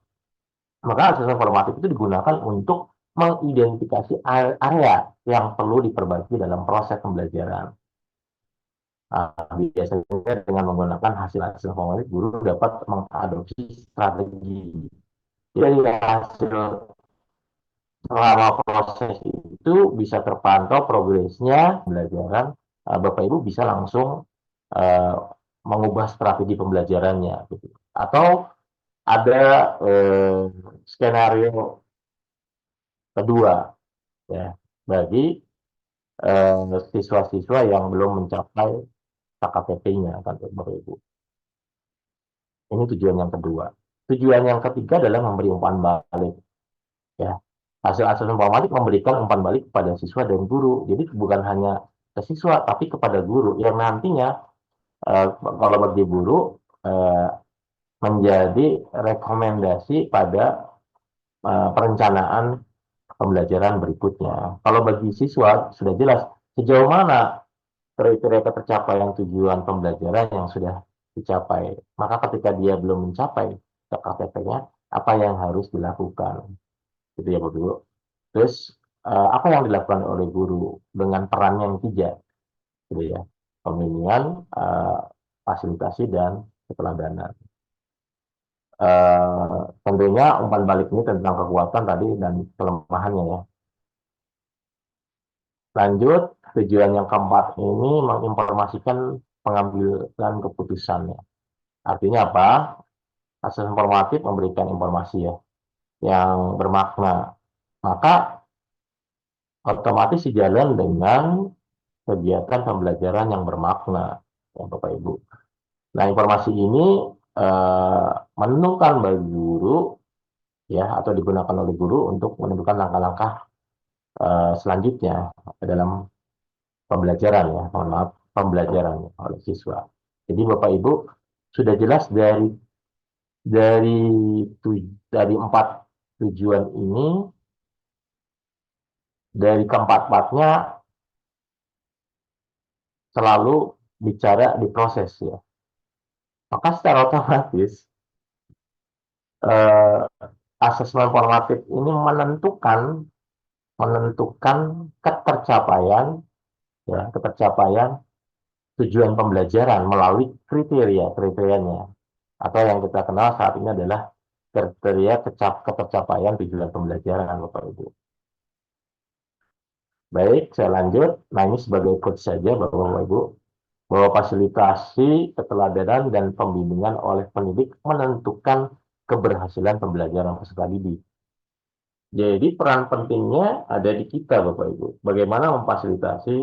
maka asesmen formatif itu digunakan untuk mengidentifikasi area yang perlu diperbaiki dalam proses pembelajaran. Nah, biasanya dengan menggunakan hasil-hasil formatif, guru dapat mengadopsi strategi. Jadi hasil selama proses itu bisa terpantau progresnya pembelajaran. Bapak Ibu bisa langsung uh, mengubah strategi pembelajarannya, gitu. Atau ada skenario kedua ya bagi siswa-siswa yang belum mencapai KKP-nya kan Bapak Ibu. Ini tujuan yang kedua. Tujuan yang ketiga adalah memberi umpan balik. Ya, hasil asesmen formatif memberikan umpan balik kepada siswa dan guru. Jadi bukan hanya ke siswa, tapi kepada guru yang nantinya kalau bagi guru menjadi rekomendasi pada perencanaan pembelajaran berikutnya. Kalau bagi siswa sudah jelas sejauh mana kriteria ketercapaian tujuan pembelajaran yang sudah dicapai. Maka ketika dia belum mencapai KKP-nya, apa yang harus dilakukan? Gitu ya, Bapak Ibu. Terus apa yang dilakukan oleh guru dengan peran yang tiga, gitu ya, pembimbingan, fasilitasi dan keteladanan. Tentunya umpan balik ini tentang kekuatan tadi dan kelemahannya ya. Lanjut, tujuan yang keempat ini menginformasikan pengambilan keputusannya. Artinya apa? Asesmen formatif memberikan informasi ya yang bermakna. Maka otomatis sejalan dengan kegiatan pembelajaran yang bermakna, ya Bapak Ibu. Nah, informasi ini menentukan bagi guru ya atau digunakan oleh guru untuk menentukan langkah-langkah selanjutnya dalam pembelajaran ya, mohon maaf, pembelajaran oleh siswa. Jadi Bapak Ibu sudah jelas dari dari empat tujuan ini, dari keempat-empatnya selalu bicara di proses ya. Maka secara otomatis eh, asesmen formatif ini menentukan ketercapaian ya, ketercapaian tujuan pembelajaran melalui kriterianya atau yang kita kenal saat ini adalah kriteria ketercapaian tujuan pembelajaran Bapak Ibu. Baik, saya lanjut. Nah, ini sebagai quote saja Bapak Ibu, bahwa fasilitasi, keteladanan, dan pembimbingan oleh pendidik menentukan keberhasilan pembelajaran peserta didik. Jadi peran pentingnya ada di kita Bapak Ibu. Bagaimana memfasilitasi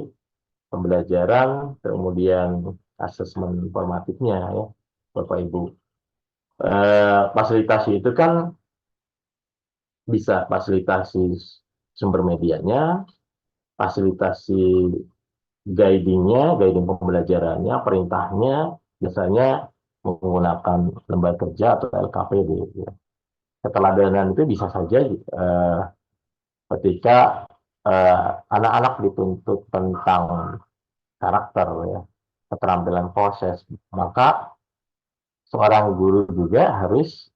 pembelajaran, kemudian asesmen formatifnya ya Bapak Ibu. Fasilitasi itu kan bisa fasilitasi sumber medianya, fasilitasi guiding pembelajarannya, perintahnya, biasanya menggunakan lembar kerja atau LKPD. Ya. Keteladanan itu bisa saja ketika anak-anak dituntut tentang karakter, ya, keterampilan proses, maka seorang guru juga harus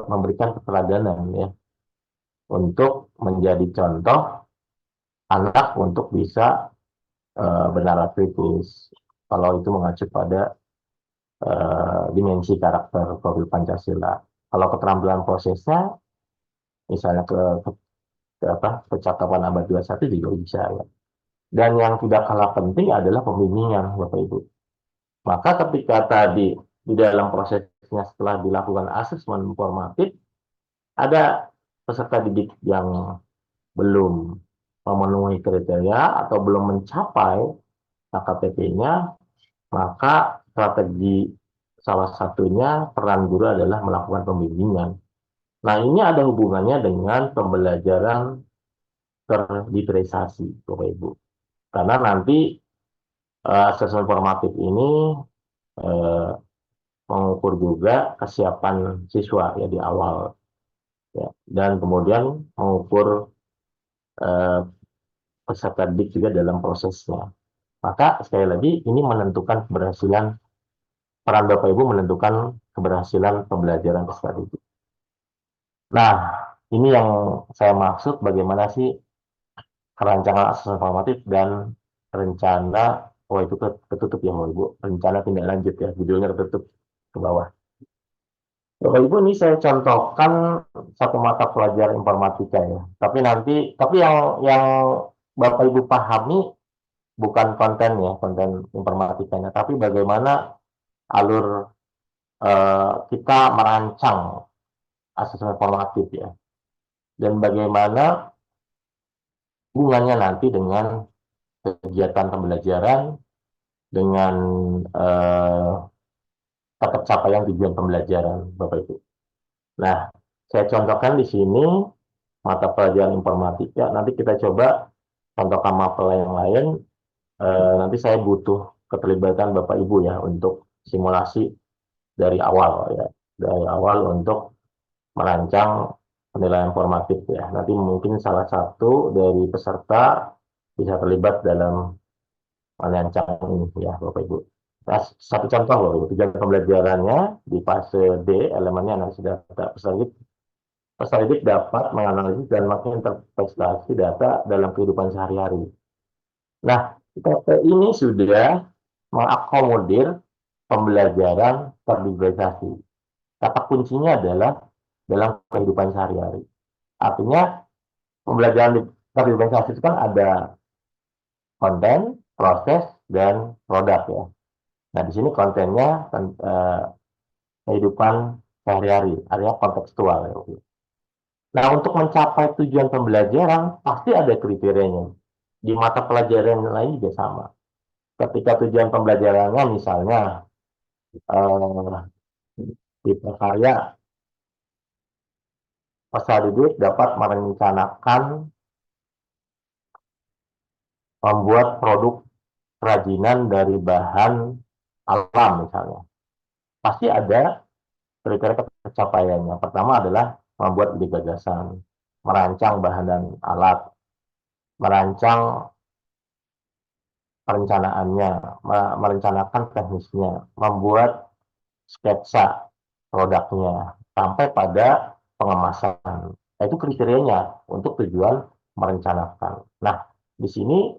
memberikan keteladanan ya untuk menjadi contoh anak untuk bisa bernalar kritis. Kalau itu mengacu pada dimensi karakter profil Pancasila. Kalau keterampilan prosesnya, misalnya percakapan abad 21 juga bisa ya. Dan yang tidak kalah penting adalah pembimbingan Bapak Ibu. Maka ketika tadi di dalam prosesnya setelah dilakukan asesmen formatif, ada peserta didik yang belum memenuhi kriteria atau belum mencapai KKP-nya, maka strategi salah satunya peran guru adalah melakukan pembimbingan. Nah, ini ada hubungannya dengan pembelajaran terliterasi, Bapak Ibu. Karena nanti asesmen formatif ini mengukur juga kesiapan siswa ya di awal, ya. Dan kemudian mengukur peserta didik juga dalam prosesnya. Maka sekali lagi ini menentukan keberhasilan, peran Bapak Ibu menentukan keberhasilan pembelajaran peserta didik. Nah, ini yang saya maksud bagaimana sih perancangan asesmen formatif dan rencana, oh itu ketutup ya Bapak Ibu, rencana tindak lanjut ya, videonya tertutup ke bawah. Bapak Ibu, ini saya contohkan satu mata pelajaran informatika ya. Tapi yang Bapak Ibu pahami bukan konten ya, konten informatikanya, tapi bagaimana alur kita merancang asesmen formatif ya, dan bagaimana hubungannya nanti dengan kegiatan pembelajaran, dengan tercapaian tujuan pembelajaran Bapak Ibu. Nah, saya contohkan di sini mata pelajaran informatika. Nanti kita coba contohkan mata yang lain. Nanti saya butuh keterlibatan Bapak Ibu ya untuk simulasi dari awal ya, dari awal untuk merancang penilaian formatif ya. Nanti mungkin salah satu dari peserta bisa terlibat dalam merancang ini ya Bapak Ibu. Nah, satu contoh Bapak Ibu, tujuan pembelajarannya di fase D, elemennya analisis data. Peserta didik dapat menganalisis dan menginterpretasi data dalam kehidupan sehari-hari. Nah, TP ini sudah mengakomodir pembelajaran terdigitalisasi. Kata kuncinya adalah dalam kehidupan sehari-hari. Artinya pembelajaran terdigitalisasi itu kan ada konten, proses, dan produk ya. Nah, di sini kontennya kehidupan sehari-hari, artinya kontekstual ya. Nah, untuk mencapai tujuan pembelajaran pasti ada kriterianya. Di mata pelajaran lain juga sama. Ketika tujuan pembelajarannya misalnya eh, diperkaya, peserta didik dapat merencanakan membuat produk kerajinan dari bahan alam misalnya. Pasti ada kriteria pencapaiannya. Pertama adalah membuat ide gagasan, merancang bahan dan alat, merancang perencanaannya, merencanakan teknisnya, membuat sketsa produknya, sampai pada pengemasan. Itu kriterianya untuk tujuan merencanakan. Nah, di sini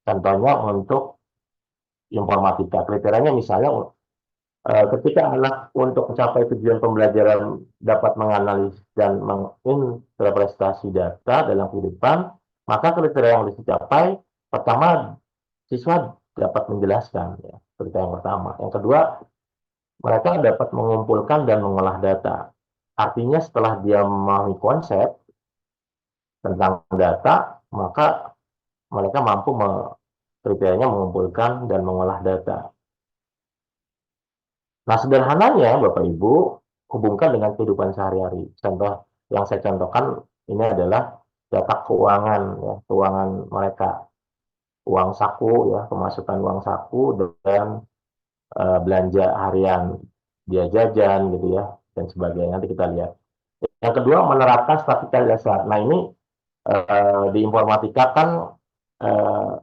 contohnya untuk informatika. Kriterianya misalnya ketika anak untuk mencapai tujuan pembelajaran dapat menganalisis dan menginterpretasi data dalam kehidupan, maka kriteria yang harus dicapai, pertama, siswa dapat menjelaskan, ya, kriteria yang pertama. Yang kedua, mereka dapat mengumpulkan dan mengolah data. Artinya setelah dia memahami konsep tentang data, maka mereka mampu kriterianya mengumpulkan dan mengolah data. Nah, sederhananya, Bapak Ibu, hubungkan dengan kehidupan sehari-hari. Contoh yang saya contohkan ini adalah data keuangan, ya, keuangan mereka, uang saku, ya, pemasukan uang saku dan belanja harian, dia jajan, gitu ya, dan sebagainya. Nanti kita lihat. Yang kedua, menerapkan statistika dasar. Nah, ini di informatika kan eh,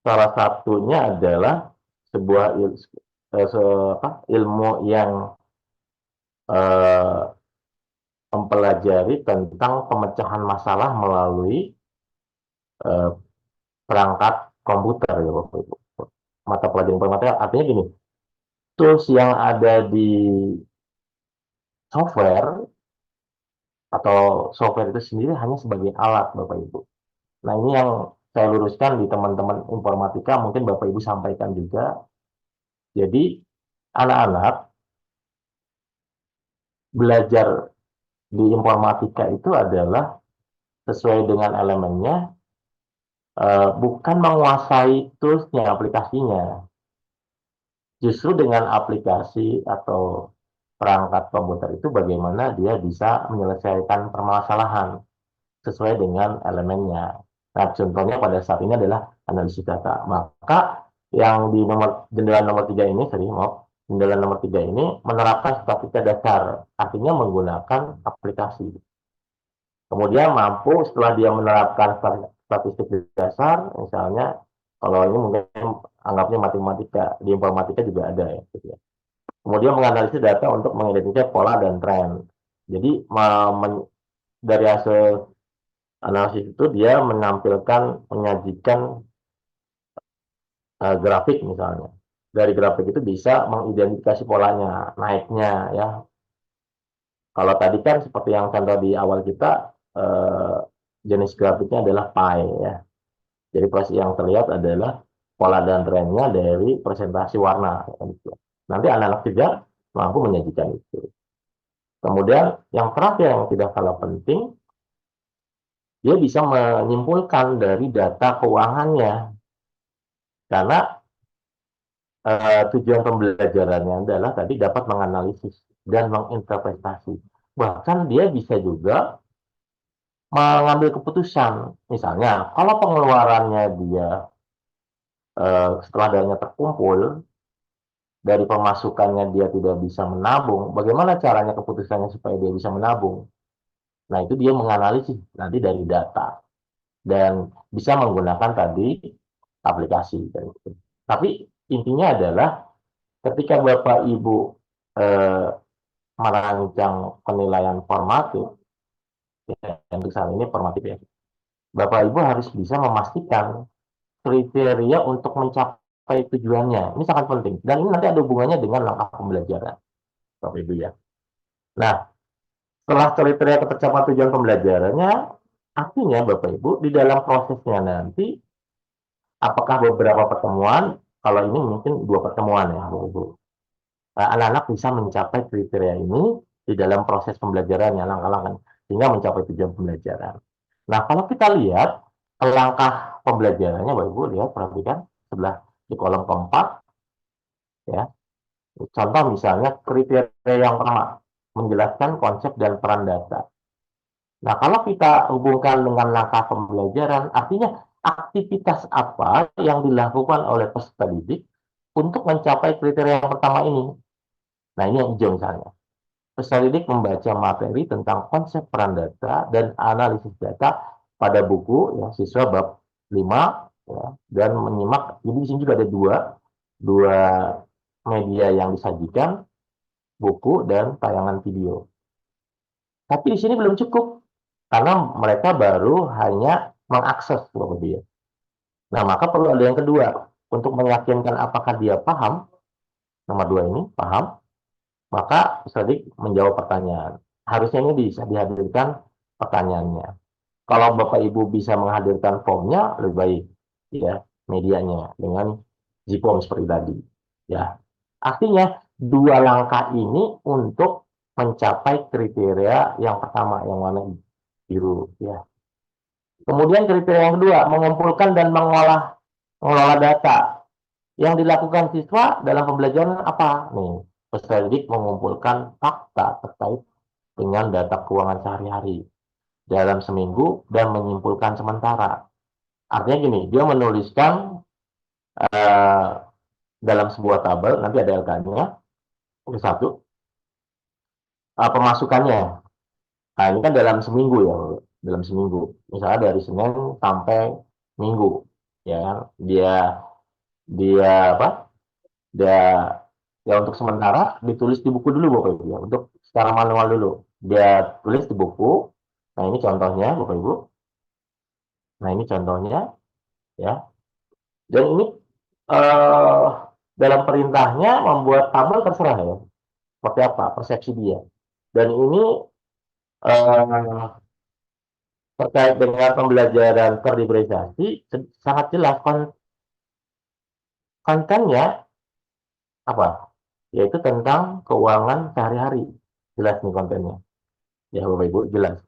salah satunya adalah sebuah ilmu yang eh, mempelajari tentang pemecahan masalah melalui eh, perangkat komputer ya Bapak Ibu. Mata pelajaran informatika artinya gini, tools yang ada di software atau software itu sendiri hanya sebagai alat Bapak Ibu. Nah, ini yang saya luruskan di teman-teman informatika, mungkin Bapak Ibu sampaikan juga. Jadi, anak-anak belajar di informatika itu adalah sesuai dengan elemennya, bukan menguasai toolsnya, aplikasinya. Justru dengan aplikasi atau perangkat komputer itu bagaimana dia bisa menyelesaikan permasalahan sesuai dengan elemennya. Nah, contohnya pada saat ini adalah analisis data. Maka yang di jendela nomor 3 ini, jendela nomor 3 ini menerapkan statistika dasar, artinya menggunakan aplikasi. Kemudian mampu setelah dia menerapkan statistik dasar, misalnya kalau ini mungkin anggapnya matematika, di informatika juga ada ya. Gitu ya. Kemudian menganalisis data untuk mengidentifikasi pola dan tren. Jadi dari hasil analisis itu dia menyajikan grafik misalnya. Dari grafik itu bisa mengidentifikasi polanya, naiknya ya. Kalau tadi kan seperti yang contoh di awal kita, jenis grafiknya adalah pie ya. Jadi yang terlihat adalah pola dan trennya dari presentasi warna. Nanti anak-anak juga mampu menyajikan itu. Kemudian yang terakhir yang tidak kalah penting, dia bisa menyimpulkan dari data keuangannya. Karena tujuan pembelajarannya adalah tadi dapat menganalisis dan menginterpretasi. Bahkan dia bisa juga mengambil keputusan. Misalnya, kalau pengeluarannya dia setelah dananya terkumpul, dari pemasukannya dia tidak bisa menabung, bagaimana caranya keputusannya supaya dia bisa menabung? Nah, itu dia menganalisis nanti dari data dan bisa menggunakan tadi aplikasi. Tapi intinya adalah ketika Bapak Ibu eh, merancang penilaian formatif, ya, untuk saat ini formatif ya, Bapak Ibu harus bisa memastikan kriteria untuk mencapai tujuannya. Ini sangat penting. Dan ini nanti ada hubungannya dengan langkah pembelajaran, Bapak Ibu ya. Nah, setelah kriteria tercapai tujuan pembelajarannya, artinya Bapak Ibu di dalam prosesnya nanti, apakah beberapa pertemuan, kalau ini mungkin 2 pertemuan ya Bapak Ibu, anak-anak bisa mencapai kriteria ini di dalam proses pembelajarannya, langkah-langkah sehingga mencapai tujuan pembelajaran. Nah, kalau kita lihat langkah pembelajarannya, Bapak Ibu lihat, perhatikan sebelah di kolom keempat, ya. Contoh misalnya kriteria yang pertama, menjelaskan konsep dan peran data. Nah, kalau kita hubungkan dengan langkah pembelajaran, artinya aktivitas apa yang dilakukan oleh peserta didik untuk mencapai kriteria yang pertama ini. Nah, ini yang hijau misalnya. Peserta didik membaca materi tentang konsep peran data dan analisis data pada buku ya, siswa bab 5 ya, dan menyimak. Jadi di sini juga ada dua media yang disajikan, buku dan tayangan video. Tapi di sini belum cukup karena mereka baru hanya mengakses dia. Nah, maka perlu ada yang kedua untuk meyakinkan apakah dia paham. Nomor 2 ini paham, maka peserta didik menjawab pertanyaan. Harusnya ini bisa dihadirkan pertanyaannya. Kalau Bapak Ibu bisa menghadirkan formnya lebih baik, ya, medianya dengan Gform seperti tadi. Ya, artinya 2 langkah ini untuk mencapai kriteria yang pertama yang warna biru. Ya. Kemudian kriteria yang kedua, mengumpulkan dan mengelola data. Yang dilakukan siswa dalam pembelajaran apa? Nih, peserta didik mengumpulkan fakta terkait dengan data keuangan sehari-hari dalam seminggu dan menyimpulkan sementara. Artinya gini, dia menuliskan dalam sebuah tabel, nanti ada LK-nya, satu, pemasukannya. Nah, ini kan dalam seminggu ya, dalam seminggu. Misalnya dari Senin sampai Minggu, ya kan? Dia apa? Dia ya untuk sementara ditulis di buku dulu Bapak Ibu ya, untuk secara manual dulu. Dia tulis di buku. Nah, ini contohnya Bapak Ibu. Nah, ini contohnya ya. Dan ini eh, dalam perintahnya membuat tabel terserah ya. Seperti apa persepsi dia. Dan ini eh, terkait dengan pembelajaran terdiferensiasi sangat jelas kontennya apa? Yaitu tentang keuangan sehari-hari. Jelas nih kontennya. Ya Bapak Ibu, jelas.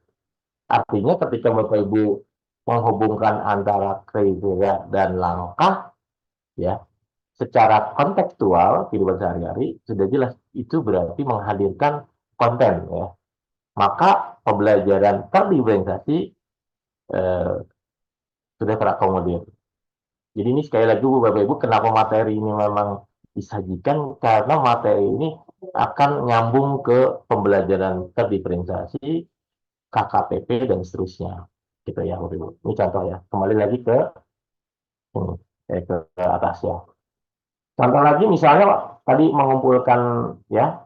Artinya ketika Bapak Ibu menghubungkan antara kriteria dan langkah, ya, secara kontekstual kehidupan sehari-hari sudah jelas itu berarti menghadirkan konten, ya. Maka pembelajaran terdiferensiasi sudah terakomodir. Jadi ini sekali lagi Bapak Ibu, kenapa materi ini memang disajikan, karena materi ini akan nyambung ke pembelajaran terdiferensiasi, KKPP dan seterusnya. Gitu ya Bapak Ibu. Ini contoh ya. Kembali lagi ke ke atas ya. Contoh lagi misalnya tadi mengumpulkan ya,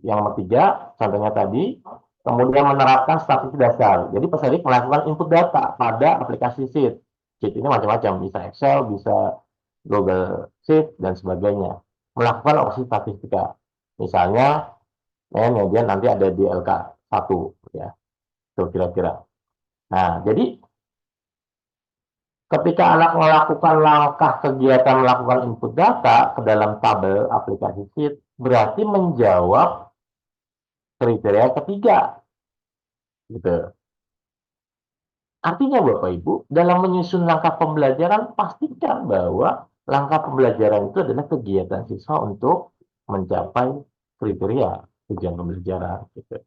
yang nomor 3, contohnya tadi, kemudian menerapkan statistik dasar. Jadi peserta melakukan input data pada aplikasi Sheet. Sheet ini macam-macam, bisa Excel, bisa Google Sheet, dan sebagainya. Melakukan operasi statistika. Misalnya, kemudian nanti ada di LK1, ya. Itu kira-kira. Nah, jadi ketika anak melakukan langkah kegiatan melakukan input data ke dalam tabel aplikasi Sheet, berarti menjawab kriteria ketiga. Gitu. Artinya Bapak Ibu, dalam menyusun langkah pembelajaran, pastikan bahwa langkah pembelajaran itu adalah kegiatan siswa untuk mencapai kriteria tujuan pembelajaran. Gitu.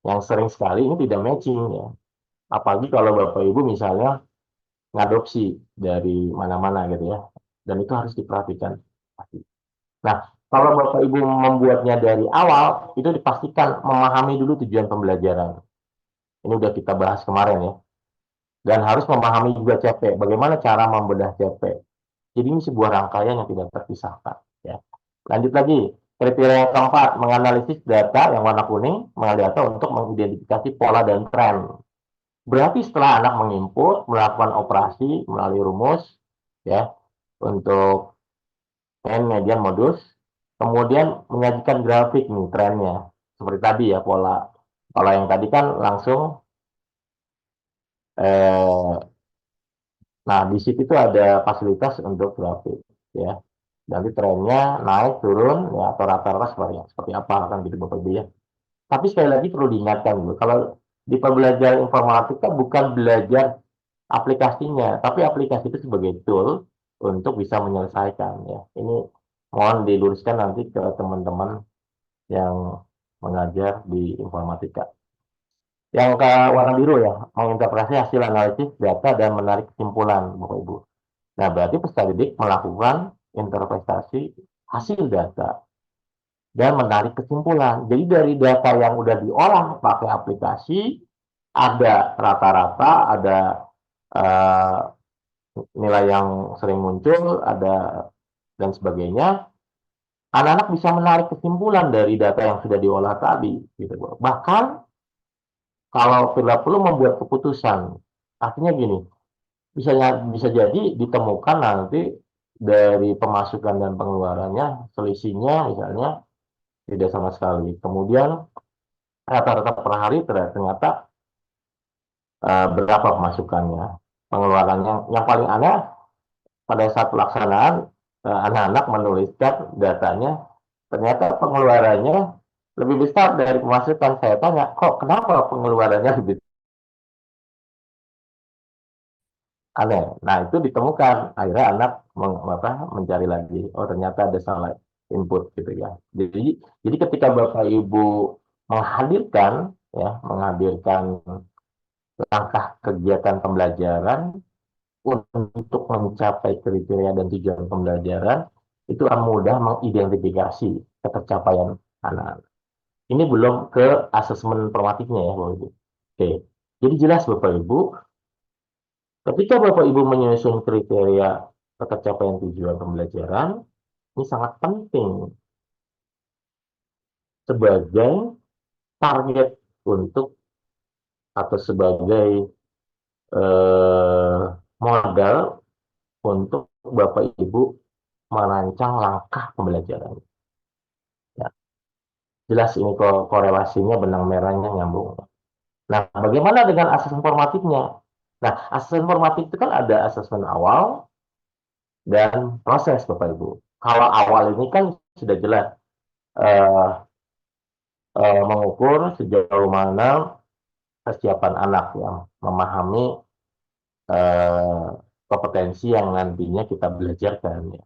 Yang sering sekali ini tidak matching ya. Apalagi kalau Bapak Ibu misalnya ngadopsi dari mana-mana gitu ya. Dan itu harus diperhatikan. Nah, kalau Bapak Ibu membuatnya dari awal, itu dipastikan memahami dulu tujuan pembelajaran. Ini udah kita bahas kemarin ya. Dan harus memahami juga CP, bagaimana cara membedah CP. Jadi ini sebuah rangkaian yang tidak terpisahkan. Ya. Lanjut lagi, kriteria yang keempat, menganalisis data yang warna kuning, mengenai data untuk mengidentifikasi pola dan tren. Berarti setelah anak menginput, melakukan operasi melalui rumus, ya, untuk N, median, modus, kemudian menyajikan grafik nih trennya. Seperti tadi ya, pola. Kalau yang tadi kan langsung, eh, nah di situ itu ada fasilitas untuk grafik, ya. Nanti trennya naik, turun, ya, atau rata-rata seperti apa, kan gitu Bapak Ibu ya. Tapi sekali lagi perlu diingatkan dulu, kalau di pembelajaran informatika bukan belajar aplikasinya, tapi aplikasi itu sebagai tool untuk bisa menyelesaikan ya. Ini mohon diluruskan nanti ke teman-teman yang mengajar di informatika. Yang ke warna biru ya, menginterpretasi hasil analisis data dan menarik kesimpulan, Bapak Ibu. Nah, berarti peserta didik melakukan interpretasi hasil data dan menarik kesimpulan. Jadi dari data yang udah diolah pakai aplikasi, ada rata-rata, ada uh, nilai yang sering muncul, ada dan sebagainya. Anak-anak bisa menarik kesimpulan dari data yang sudah diolah tadi. Gitu. Bahkan kalau tidak perlu membuat keputusan, artinya gini, bisa jadi ditemukan nanti dari pemasukan dan pengeluarannya selisihnya misalnya tidak sama sekali. Kemudian rata-rata per hari ternyata berapa pemasukannya, pengeluarannya. Yang paling aneh pada saat pelaksanaan anak-anak menuliskan datanya, ternyata pengeluarannya lebih besar dari pemasukan. Saya tanya, kok kenapa pengeluarannya lebih aneh? Nah, itu ditemukan. Akhirnya anak mencari lagi. Oh, ternyata ada salah input gitu ya. Jadi ketika Bapak Ibu menghadirkan langkah kegiatan pembelajaran untuk mencapai kriteria dan tujuan pembelajaran, itu akan mudah mengidentifikasi ketercapaian anak. Ini belum ke asesmen formatifnya ya, Bapak Ibu. Oke. Jadi jelas Bapak Ibu, ketika Bapak Ibu menyusun kriteria ketercapaian tujuan pembelajaran, ini sangat penting sebagai target untuk atau sebagai modal untuk Bapak Ibu merancang langkah pembelajaran. Ya, jelas ini korelasinya benang merahnya nyambung. Nah, bagaimana dengan asesmen formatifnya? Nah, asesmen formatif itu kan ada asesmen awal dan proses, Bapak Ibu. Kalau awal ini kan sudah jelas eh, mengukur sejauh mana kesiapan anak yang memahami eh, kompetensi yang nantinya kita belajarkan. Ya.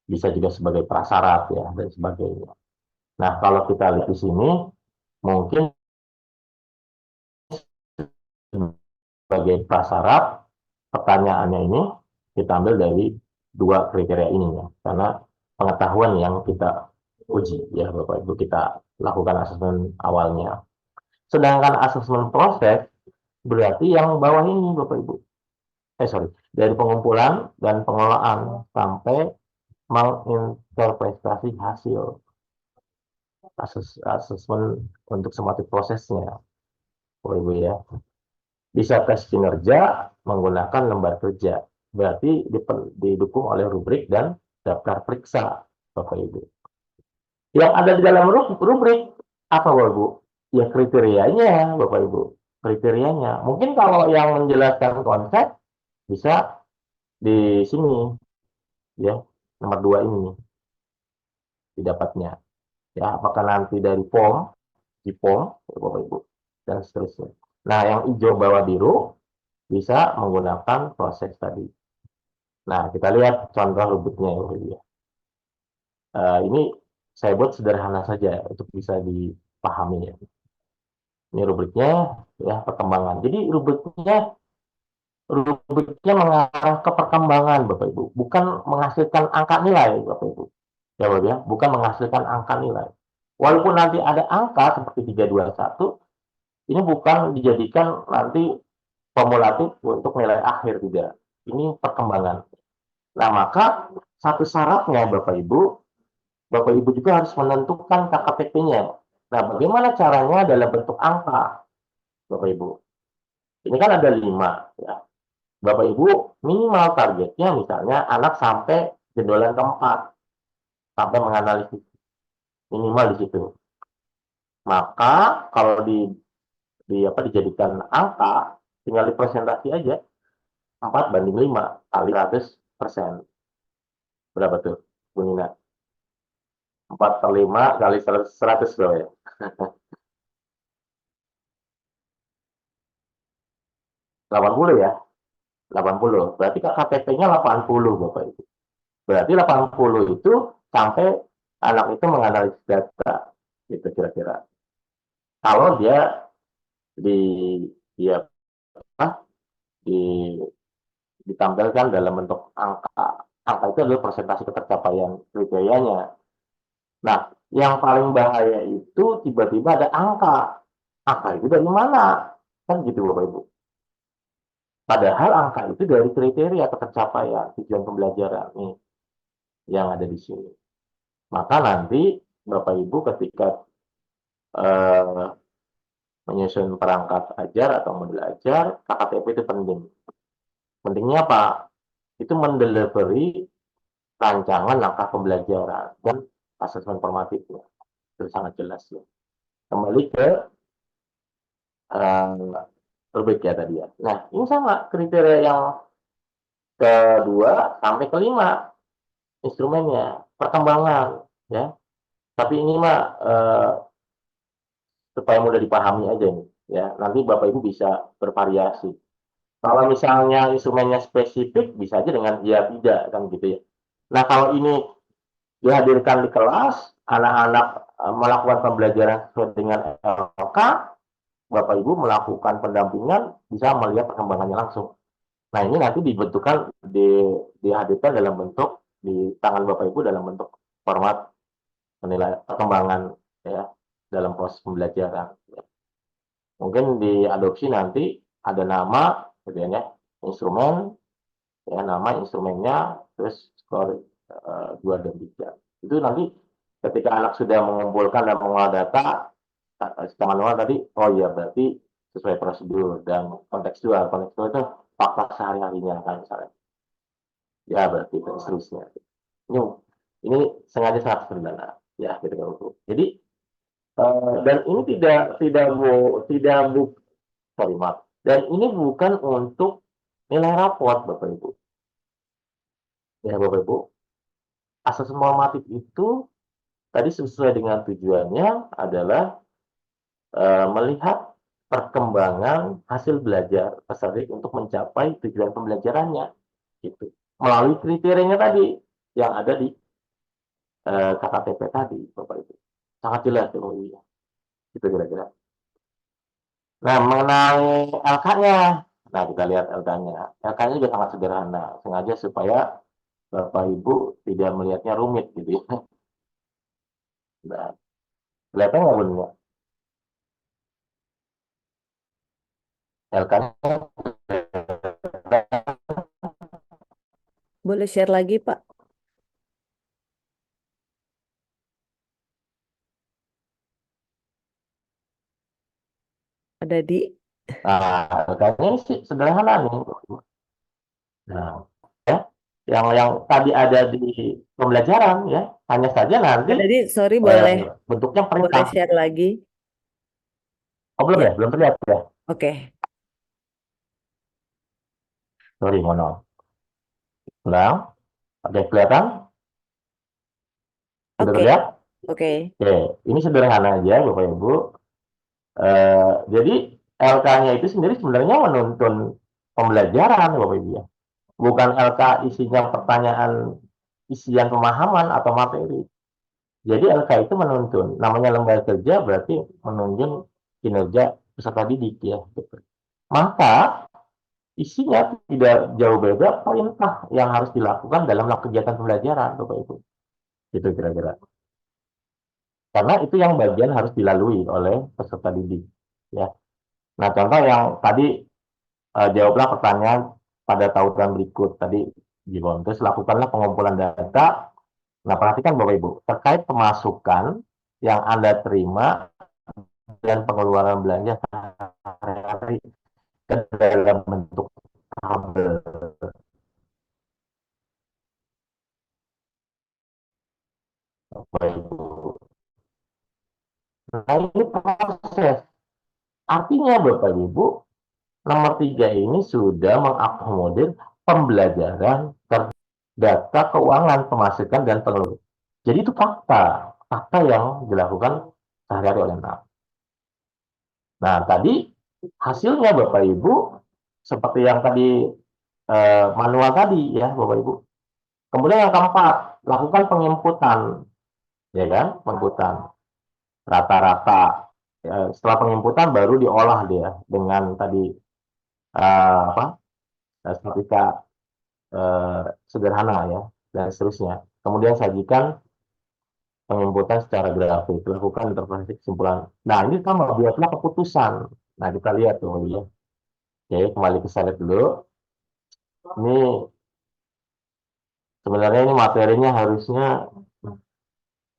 Bisa juga sebagai prasyarat ya dan sebagainya. Nah, kalau kita lihat di sini, mungkin sebagai prasyarat pertanyaannya ini kita ambil dari dua kriteria ini ya, karena pengetahuan yang kita uji ya Bapak Ibu, kita lakukan asesmen awalnya. Sedangkan asesmen proses berarti yang bawah ini Bapak Ibu. Dari pengumpulan dan pengelolaan sampai menginterpretasi hasil asesmen untuk semua prosesnya, Bapak Ibu ya. Bisa tes kinerja menggunakan lembar kerja, berarti didukung oleh rubrik dan daftar periksa, Bapak Ibu. Yang ada di dalam rubrik apa, Bapak Ibu? Ya kriterianya, Bapak Ibu. Kriterianya. Mungkin kalau yang menjelaskan konsep bisa di sini, ya nomor 2 ini didapatnya. Ya, apakah nanti dari POM, JIPOM, ya, Bapak Ibu, dan seterusnya. Nah, yang hijau bawah biru bisa menggunakan proses tadi. Nah, kita lihat contoh rubriknya ya. Ini saya buat sederhana saja untuk bisa dipahami ya. Ini rubriknya ya perkembangan. Jadi rubriknya mengarah ke perkembangan Bapak Ibu, bukan menghasilkan angka nilai Bapak Ibu. ya Bapak ya, bukan menghasilkan angka nilai. Walaupun nanti ada angka seperti 321, ini bukan dijadikan nanti kumulatif untuk nilai akhir, tidak. Ini perkembangan. Nah, maka satu syaratnya Bapak Ibu juga harus menentukan KKPP-nya. Nah, bagaimana caranya dalam bentuk angka, Bapak Ibu? Ini kan ada 5, ya. Bapak Ibu minimal targetnya misalnya anak sampai jendolan keempat, sampai menganalisis minimal di situ. Maka kalau dijadikan angka, tinggal dipresentasi aja 4:5 kali 100%. Berapa tuh, Bu Nina? 4/5 kali 100 berapa ya? 80 ya? 80. Berarti KKPP-nya 80, Bapak Ibu. Berarti 80 itu sampai anak itu menganalisis data, gitu kira-kira. Kalau dia di dia apa, di ditampilkan dalam bentuk angka. Angka itu adalah persentase ketercapaian kriterianya. Nah, yang paling bahaya itu tiba-tiba ada angka. Angka itu dari mana? Kan gitu Bapak Ibu. Padahal angka itu dari kriteria ketercapaian tujuan pembelajaran nih yang ada di sini. Maka nanti Bapak Ibu ketika eh, menyusun perangkat ajar atau modul ajar, KKTP itu penting. Pentingnya apa? Itu mendelivery rancangan langkah pembelajaran dan asesmen formatifnya. Itu sangat jelas ya. Kembali ke rubrik ya tadi ya. Nah, ini sama kriteria yang kedua sampai kelima instrumennya perkembangan ya. Tapi ini mah supaya mudah dipahami aja nih ya. Nanti Bapak Ibu bisa bervariasi. Kalau misalnya instrumennya spesifik bisa aja dengan ya tidak kan gitu ya. Nah, kalau ini dihadirkan di kelas, anak-anak melakukan pembelajaran sesuai dengan LK, Bapak Ibu melakukan pendampingan bisa melihat perkembangannya langsung. Nah, ini nanti dihadirkan dalam bentuk di tangan Bapak Ibu dalam bentuk format penilaian perkembangan ya dalam proses pembelajaran. Mungkin diadopsi nanti ada nama, gitu ya, instrumen, ya nama instrumennya, terus skor 2 dan 3. Itu nanti ketika anak sudah mengumpulkan dan mengolah data secara manual tadi, oh iya berarti sesuai prosedur dan kontekstual. Kontekstual itu fakta sehari-harinya kan misalnya. Ya berarti dan seterusnya. Ini ini sengaja sangat sederhana ya gitu kan. Jadi dan ini tidak bu sorry maaf. Dan ini bukan untuk nilai raport Bapak Ibu. Ya Bapak Ibu, asesmen formatif itu tadi sesuai dengan tujuannya adalah melihat perkembangan hasil belajar peserta untuk mencapai tujuan pembelajarannya gitu melalui kriterianya tadi yang ada di KKTP tadi Bapak Ibu sangat jelas ya Bapak Ibu itu kira-kira. Nah mengenai LK-nya, nah kita lihat LK-nya. LK-nya juga sangat sederhana sengaja supaya Bapak Ibu tidak melihatnya rumit gitu ya. Nah, kelihatan nggak benar? LK-nya Boleh share lagi, Pak? Ada di? nah, LK-nya sih sederhana nih. Nah, ya, yang tadi ada di pembelajaran ya, hanya saja nanti Ada di, sorry, boleh bentuknya boleh perintah. share lagi. Oh belum Ya, ya, belum terlihat ya. oke. Sorry, mohon. Nah, oke kelihatan? Sudah Oke, terlihat? oke. Oke, ini sederhana aja Bapak Ibu. Jadi LK-nya itu sendiri sebenarnya menuntun pembelajaran Bapak Ibu ya. Bukan LK isinya pertanyaan isian pemahaman atau materi. Jadi LK itu menuntun. Namanya lembaga kerja berarti menuntun kinerja peserta didik ya. Gitu. Maka isinya tidak jauh beda perintah yang harus dilakukan dalam kegiatan pembelajaran Bapak Ibu. Gitu kira-kira. Karena itu yang bagian harus dilalui oleh peserta didik. Ya. Nah, contoh yang tadi jawablah pertanyaan pada tautan berikut tadi, Gibon. Terus lakukanlah pengumpulan data. Nah, perhatikan Bapak Ibu, terkait pemasukan yang Anda terima dan pengeluaran belanja sehari-hari ke dalam bentuk tabel. Bapak Ibu. Nah, ini proses. Artinya Bapak Ibu, nomor 3 ini sudah mengakomodir pembelajaran data keuangan, pemasukan, dan pengeluaran. Jadi itu fakta yang dilakukan sehari-hari oleh anak. Nah, tadi hasilnya Bapak Ibu, seperti yang tadi manual tadi ya Bapak Ibu. Kemudian yang keempat, lakukan penginputan, ya kan, penginputan rata-rata. Setelah penginputan baru diolah dia dengan tadi apa statistika sederhana ya dan seterusnya. Kemudian sajikan penginputan secara grafik, lakukan interpretasi kesimpulan. Nah, ini kan buatlah keputusan. Nah, kita lihat tuh ya. Oke, kembali ke slide dulu. Ini sebenarnya ini materinya harusnya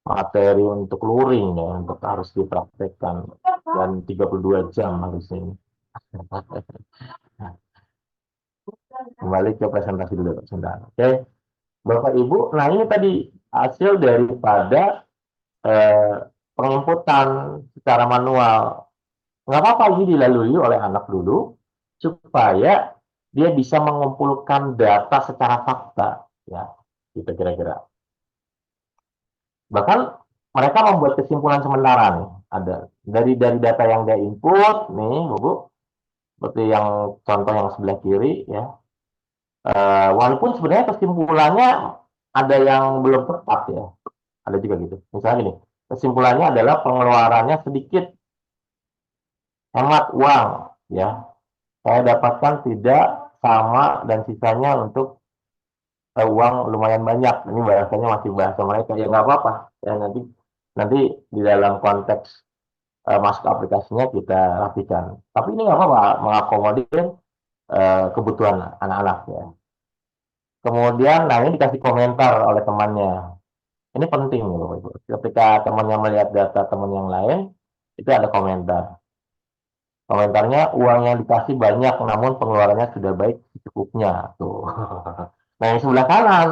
materi untuk luring ya, untuk harus dipraktekkan dan 32 jam harusnya ini. Kembali ke presentasi dulu, sebentar. Oke, Bapak Ibu, nah ini tadi hasil daripada eh, penginputan secara manual. Nggak apa-apa ini dilalui oleh anak dulu supaya dia bisa mengumpulkan data secara fakta ya gitu kira-kira. Bahkan mereka membuat kesimpulan sementara nih, ada dari data yang dia input nih Bu, seperti yang contoh yang sebelah kiri ya. Walaupun sebenarnya kesimpulannya ada yang belum tepat ya, ada juga gitu. Misalnya gini, kesimpulannya adalah pengeluarannya sedikit, hemat uang ya. Saya dapatkan tidak sama dan sisanya untuk uang lumayan banyak. Ini bahasanya masih bahasa mereka ya nggak apa-apa ya, nanti nanti di dalam konteks masuk aplikasinya kita rapikan. Tapi ini nggak apa-apa mengakomodir kebutuhan anak-anak ya. Kemudian, nah ini dikasih komentar oleh temannya. Ini penting loh, Ibu. Ketika temannya melihat data teman yang lain, itu ada komentar. Komentarnya uang yang dikasih banyak, namun pengeluarannya sudah baik secukupnya. Tuh. Nah yang sebelah kanan,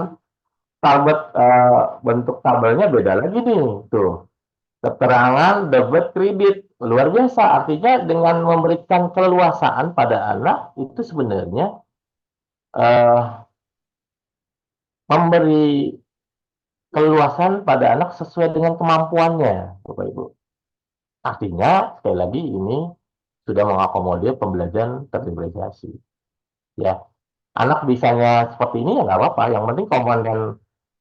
bentuk tabelnya beda lagi nih. Tuh. Keterangan debit kredit luar biasa, artinya dengan memberikan keleluasaan pada anak itu sebenarnya uh, memberi keleluasan pada anak sesuai dengan kemampuannya, Bapak Ibu. Artinya sekali lagi ini sudah mengakomodir pembelajaran terintegrasi. Ya, anak bisanya seperti ini ya nggak apa-apa. Yang penting komponen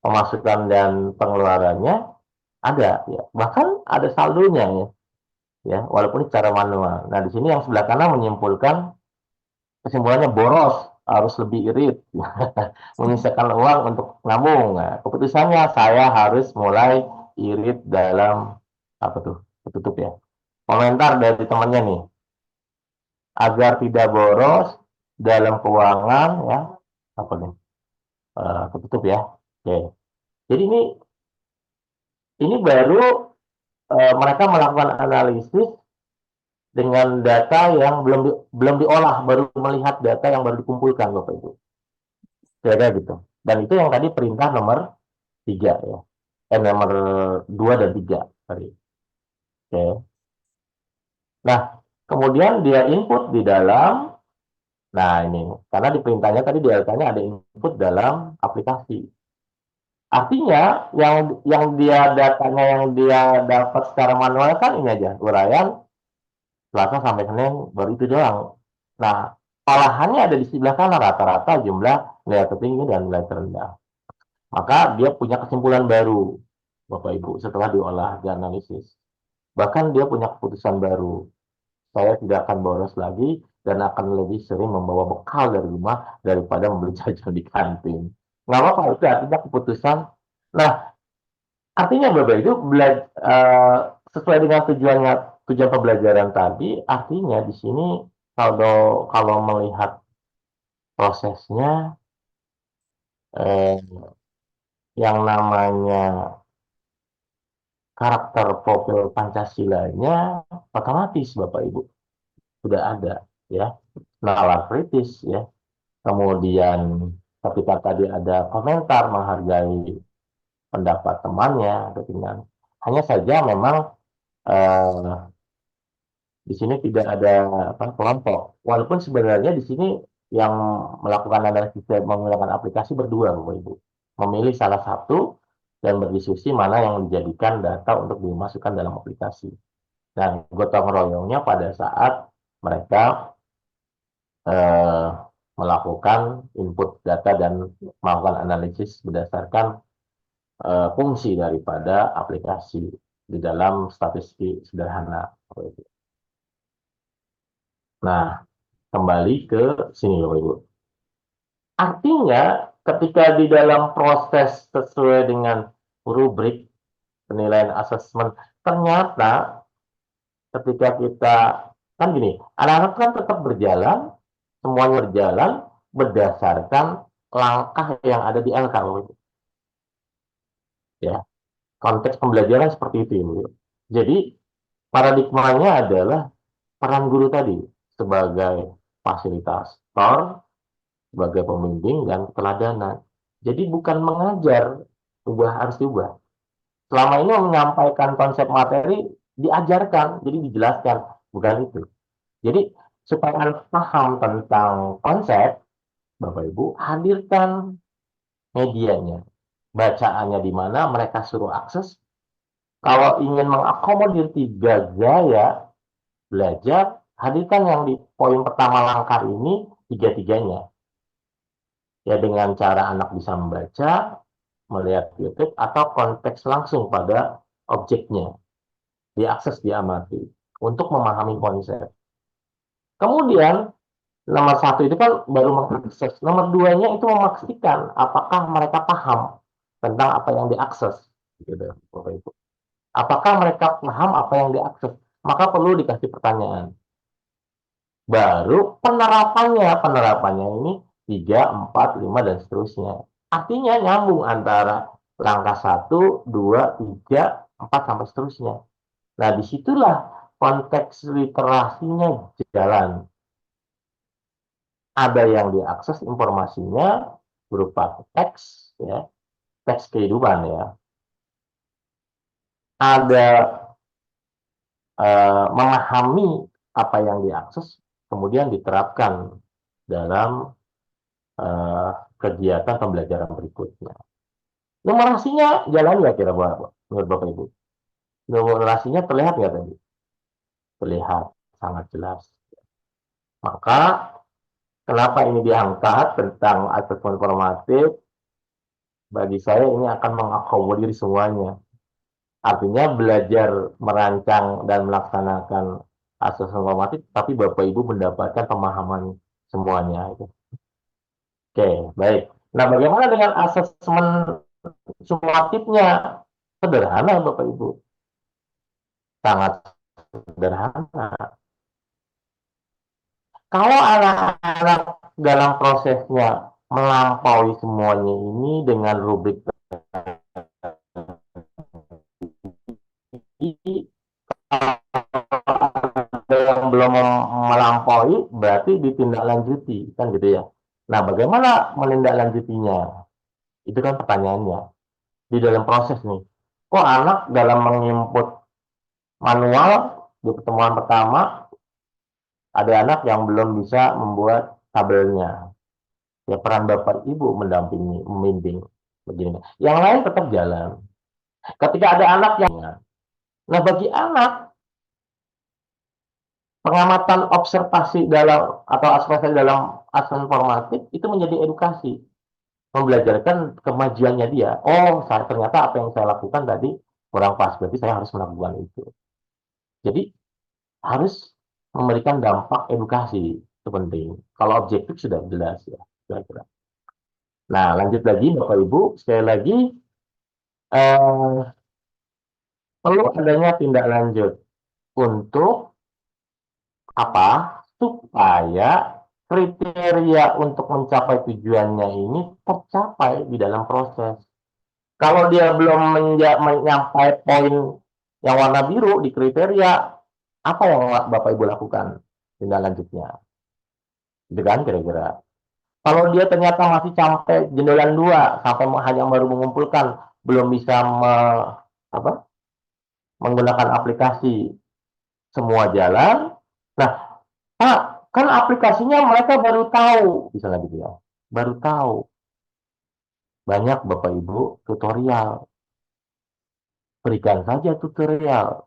pemasukan dan pengeluarannya ada, ya. Bahkan ada saldonya ya. Ya, walaupun secara manual. Nah, di sini yang sebelah kanan menyimpulkan kesimpulannya boros, harus lebih irit, menyisakan uang untuk nabung. Nah, keputusannya saya harus mulai irit dalam apa tuh? Tutup ya. Komentar dari temannya nih, agar tidak boros dalam keuangan ya, apa nih? Ketutup ya. Oke. Jadi ini baru mereka melakukan analisis dengan data yang belum diolah, baru melihat data yang baru dikumpulkan Bapak Ibu. Kira-kira gitu. Dan itu yang tadi perintah nomor 3 ya. Nomor 2 dan 3. Sorry. Oke. Nah, kemudian dia input di dalam, nah ini, karena di perintahnya tadi datanya ada input dalam aplikasi. Artinya yang dia datanya yang dia dapat secara manual kan ini aja, uraian Selasa sampai Senin baru itu doang. Nah, olahannya ada di sebelah kanan rata-rata jumlah nilai tertinggi dan nilai terendah. Maka dia punya kesimpulan baru, Bapak Ibu, setelah diolah dan analisis. Bahkan dia punya keputusan baru. Saya tidak akan boros lagi dan akan lebih sering membawa bekal dari rumah daripada membeli jajan di kantin. Nggak apa-apa, itu artinya keputusan. Nah, Artinya Bapak itu sesuai dengan tujuan pembelajaran tadi, artinya di sini kalau melihat prosesnya, eh, yang namanya karakter profil Pancasilanya otomatis Bapak Ibu sudah ada, ya, nalar kritis, ya, kemudian ketika tadi ada komentar menghargai pendapat temannya, dengan hanya saja memang eh, di sini tidak ada kelompok. Walaupun sebenarnya di sini yang melakukan analisis dan menggunakan aplikasi berdua, Bapak Ibu. Memilih salah satu dan berdiskusi mana yang dijadikan data untuk dimasukkan dalam aplikasi. Dan gotong royongnya pada saat mereka eh, melakukan input data dan melakukan analisis berdasarkan fungsi daripada aplikasi di dalam statistik sederhana. Nah, kembali ke sini Bapak Ibu. Artinya ketika di dalam proses sesuai dengan rubrik penilaian asesmen, ternyata ketika kita kan gini, anak-anak kan tetap berjalan, semuanya berjalan berdasarkan langkah yang ada di LK, Bapak Ibu. Ya, konteks pembelajaran seperti itu, Ibu. Jadi paradigmanya adalah peran guru tadi sebagai fasilitator, sebagai pembimbing dan teladanan. Jadi bukan mengajar, harus diubah. Selama ini menyampaikan konsep materi diajarkan, jadi dijelaskan, bukan itu. Jadi supaya anak paham tentang konsep, Bapak Ibu hadirkan medianya, bacaannya di mana mereka suruh akses. Kalau ingin mengakomodir 3 gaya belajar, hadirkan yang di poin pertama langkah ini tiga-tiganya. Ya dengan cara anak bisa membaca, melihat YouTube, atau konteks langsung pada objeknya, diakses, diamati, untuk memahami konsep. Kemudian, nomor 1 itu kan baru mengakses. Nomor 2-nya itu memastikan apakah mereka paham tentang apa yang diakses. Gitu, Bapak Ibu. Apakah mereka paham apa yang diakses? Maka perlu dikasih pertanyaan. Baru penerapannya ini 3, 4, 5, dan seterusnya. Artinya nyambung antara langkah 1, 2, 3, 4, sampai seterusnya. Nah, disitulah konteks literasinya jalan. Ada yang diakses informasinya berupa teks, ya, teks kehidupan, ya. Ada memahami apa yang diakses, kemudian diterapkan dalam kegiatan pembelajaran berikutnya. Numerasinya jalan nggak kira menurut Bapak Ibu? Numerasinya terlihat nggak tadi? Terlihat sangat jelas. Maka kenapa ini diangkat tentang asesmen formatif? Bagi saya ini akan mengakomodir semuanya. Artinya belajar merancang dan melaksanakan asesmen formatif, tapi Bapak Ibu mendapatkan pemahaman semuanya. Oke, baik. Nah, bagaimana dengan asesmen sumatifnya? Sederhana, Bapak Ibu. Sangat sederhana. Kalau anak-anak dalam prosesnya melampaui semuanya ini dengan rubrik yang belum melampaui berarti ditindaklanjuti, kan gitu ya. Nah, bagaimana menindaklanjutinya? Itu kan pertanyaannya. Di dalam proses nih, kok anak dalam menginput manual di pertemuan pertama ada anak yang belum bisa membuat tabelnya. Ya peran Bapak Ibu mendampingi, membimbing begini. Yang lain tetap jalan. Ketika ada anak yang, nah bagi anak pengamatan observasi dalam atau observasi dalam asesmen formatif itu menjadi edukasi, membelajarkan kemajuannya dia. Oh, ternyata apa yang saya lakukan tadi kurang pas, berarti saya harus melakukan itu. Jadi harus memberikan dampak edukasi, itu penting. Kalau objektif sudah jelas ya, kira-kira. Nah, lanjut lagi Bapak Ibu, sekali lagi perlu adanya tindak lanjut untuk apa? Supaya kriteria untuk mencapai tujuannya ini tercapai di dalam proses. Kalau dia belum menyampai poin yang warna biru di kriteria, apa yang Bapak Ibu lakukan tindak lanjutnya? Gitu kan kira-kira. Kalau dia ternyata masih sampai jendelan 2, sampai hanya baru mengumpulkan, belum bisa apa, menggunakan aplikasi semua jalan. Nah, Pak, kan aplikasinya mereka baru tahu, misalnya gitu ya. Baru tahu. Banyak Bapak Ibu tutorial. Berikan saja tutorial.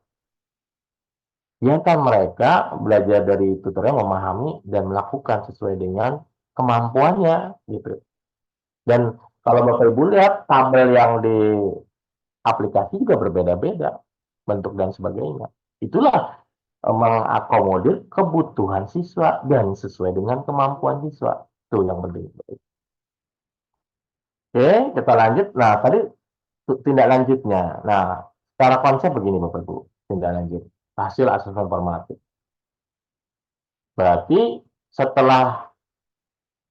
Biarkan mereka belajar dari tutorial, memahami dan melakukan sesuai dengan kemampuannya gitu. Dan kalau Bapak Ibu lihat tabel yang di aplikasi juga berbeda-beda bentuk dan sebagainya. Itulah mengakomodir kebutuhan siswa dan sesuai dengan kemampuan siswa. Itu yang penting. Oke, kita lanjut. Nah, tadi tindak lanjutnya. Nah, secara konsep begini Bapak Ibu, tindak lanjut. Hasil asesmen formatif. Berarti setelah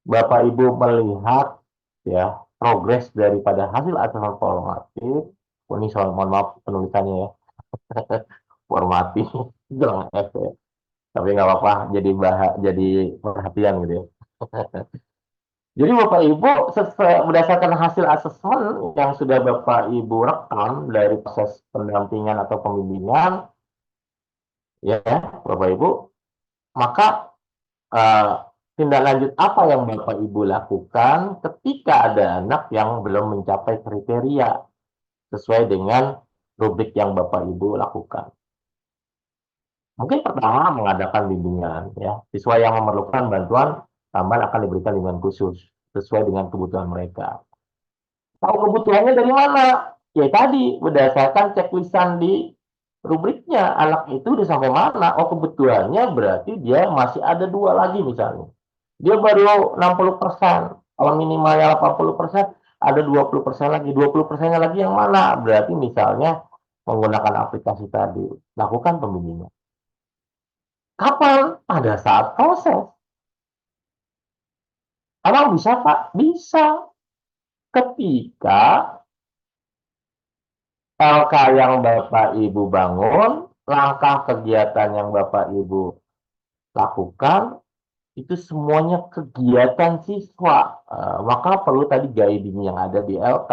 Bapak Ibu melihat ya progres daripada hasil asesmen formatif, ini soal mohon maaf penulisannya ya, formatif, jangan F ya. Tapi nggak apa-apa, jadi perhatian gitu ya. Jadi Bapak Ibu berdasarkan hasil asesmen yang sudah Bapak Ibu rekam dari proses pendampingan atau pembimbingan, ya Bapak Ibu, maka eh, tindak lanjut apa yang Bapak Ibu lakukan ketika ada anak yang belum mencapai kriteria sesuai dengan rubrik yang Bapak Ibu lakukan. Mungkin pertama mengadakan bimbingan, ya siswa yang memerlukan bantuan tambahan akan diberikan bimbingan khusus sesuai dengan kebutuhan mereka. Tahu kebutuhannya dari mana? Ya tadi, berdasarkan checklistan di rubriknya. Anak itu udah sampai mana? Oh, kebutuhannya berarti dia masih ada 2 lagi misalnya. Dia baru 60%. Kalau minimalnya 80%, ada 20% lagi. 20%-nya lagi yang mana? Berarti misalnya menggunakan aplikasi tadi. Lakukan pembimbingan. Kapan? Pada saat proses. Emang bisa, Pak? Bisa. Ketika LK yang Bapak Ibu bangun, langkah kegiatan yang Bapak Ibu lakukan, itu semuanya kegiatan siswa. Maka perlu tadi guiding yang ada di LK.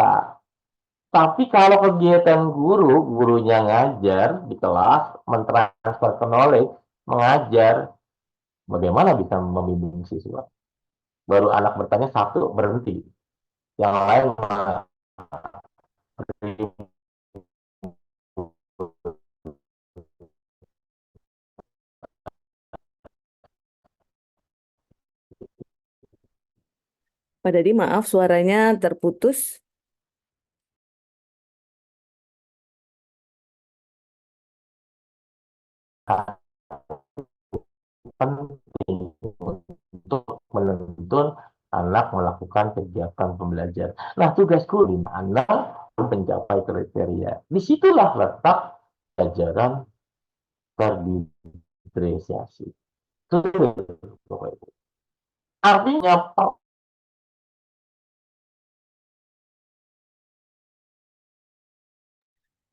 Tapi kalau kegiatan guru, gurunya ngajar di kelas, mentransfer ke knowledge, mengajar, bagaimana bisa membimbing siswa? Baru anak bertanya satu, berhenti. Yang lain Pak Dadi, maaf suaranya terputus. penting untuk menuntun anak melakukan kegiatan pembelajaran. Nah, tugas guru anak mencapai kriteria. Disitulah letak pelajaran terdiferensiasi. Itu artinya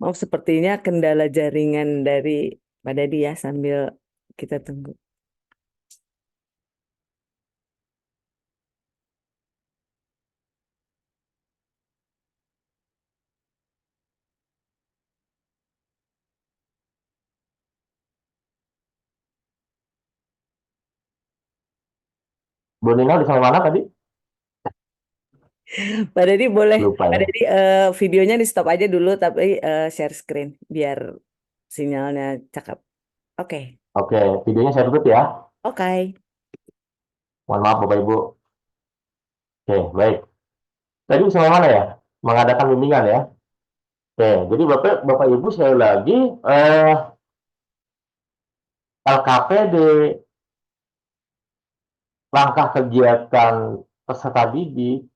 Maaf, sepertinya kendala jaringan dari Pak Dadi ya, sambil kita tunggu. Bu Nina di mana tadi? Pak Dadi boleh, Lupa Pak ya. Dadi videonya di stop aja dulu, tapi share screen biar sinyalnya cakep. Oke, Oke, videonya saya tutup ya. oke. Mohon maaf Bapak Ibu. Oke, baik. Tadi sampai mana ya? Mengadakan bimbingan ya. Oke, jadi Bapak Ibu sekali lagi LKPD, langkah kegiatan peserta didik,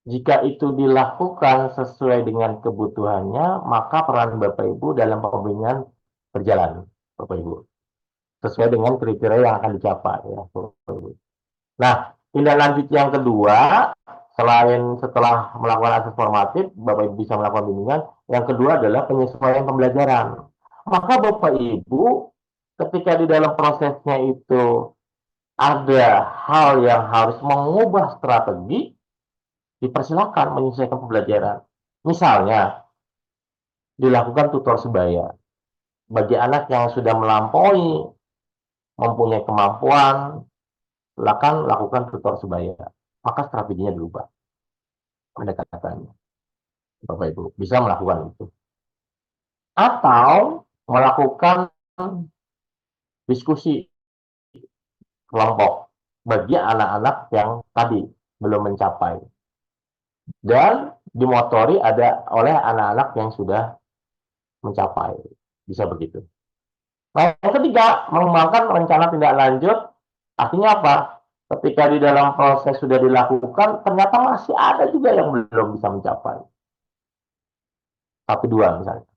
Jika itu dilakukan sesuai dengan kebutuhannya, maka peran Bapak Ibu dalam pembinaan berjalan, Bapak Ibu, sesuai dengan kriteria yang akan dicapai ya, Bapak Ibu. Nah, tindak lanjut yang kedua, selain setelah melakukan akses formatif, Bapak Ibu bisa melakukan bimbingan. Yang kedua adalah penyesuaian pembelajaran. Maka Bapak Ibu, ketika di dalam prosesnya itu ada hal yang harus mengubah strategi, dipersilakan menyesuaikan pembelajaran. Misalnya, dilakukan tutor sebaya. Bagi anak yang sudah melampaui, mempunyai kemampuan, silakan lakukan tutor sebaya. Maka strateginya berubah. Pendekatannya. Bapak Ibu bisa melakukan itu. Atau melakukan diskusi kelompok bagi anak-anak yang tadi belum mencapai. Dan dimotori oleh anak-anak yang sudah mencapai. Bisa begitu. Nah, yang ketiga, mengembangkan rencana tindak lanjut. Artinya apa? Ketika di dalam proses sudah dilakukan, ternyata masih ada juga yang belum bisa mencapai. Satu dua misalnya.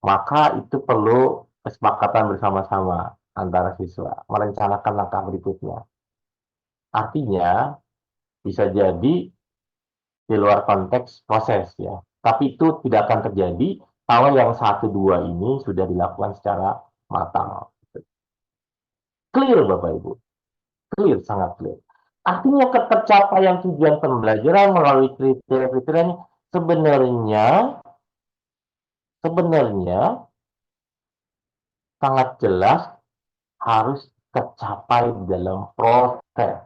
Maka itu perlu kesepakatan bersama-sama antara siswa, merencanakan langkah berikutnya. Artinya, bisa jadi di luar konteks proses ya. Tapi itu tidak akan terjadi kalau yang satu dua ini sudah dilakukan secara matang. Clear Bapak Ibu. Clear, sangat clear. Artinya ketercapaian tujuan pembelajaran melalui kriteria-kriteria ini sebenarnya sangat jelas harus tercapai dalam proses.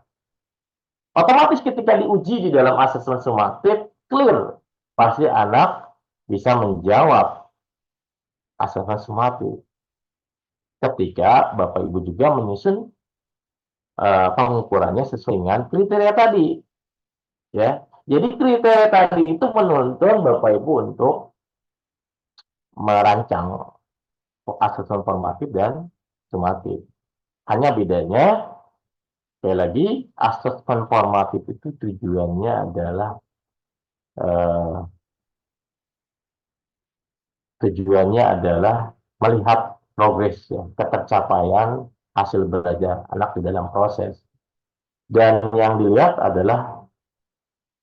Otomatis ketika diuji di dalam asesmen sumatif, clear. Pasti anak bisa menjawab asesmen sumatif. Ketika Bapak Ibu juga menyusun pengukurannya sesuai dengan kriteria tadi. Ya, jadi kriteria tadi itu menuntun Bapak Ibu untuk merancang asesmen formatif dan sumatif. Hanya bedanya, sekali lagi, asesmen formatif itu tujuannya adalah melihat progres ya, ketercapaian hasil belajar anak di dalam proses. Dan yang dilihat adalah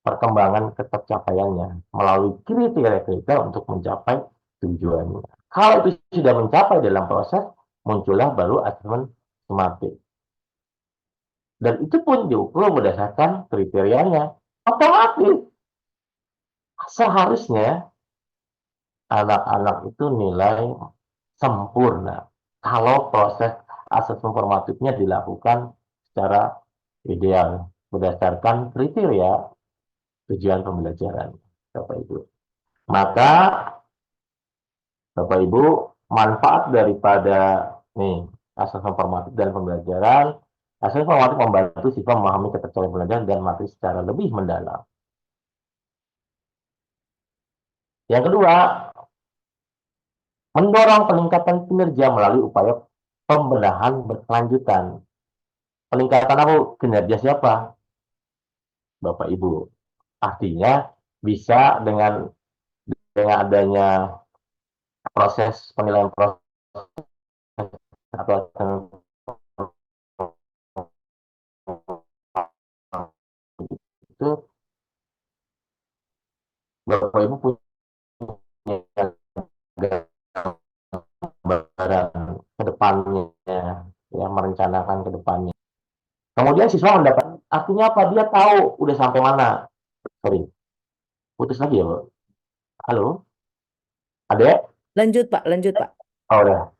perkembangan ketercapaiannya melalui kriteria-kriteria untuk mencapai tujuannya. Kalau itu sudah mencapai dalam proses, muncullah baru asesmen sumatif. Dan itu pun diukur berdasarkan kriterianya. Otomatis, seharusnya anak-anak itu nilai sempurna kalau proses asesmen formatifnya dilakukan secara ideal berdasarkan kriteria tujuan pembelajaran Bapak Ibu. Maka Bapak Ibu, manfaat daripada asesmen formatif dan pembelajaran, asesmen formatif membantu siswa memahami ketercapaian pembelajaran dan materi secara lebih mendalam. Yang kedua, mendorong peningkatan kinerja melalui upaya pembenahan berkelanjutan. Peningkatan apa? Kinerja siapa? Bapak Ibu. Artinya bisa dengan adanya proses penilaian proses atau itu Bapak Ibu punya gambaran ke depannya ya, merencanakan ke depannya. Kemudian siswa mendapat, artinya apa? Dia tahu udah sampai mana. Sorry, putus lagi ya, Bu. Halo? Ada? Lanjut Pak, lanjut Pak. Oh, udah.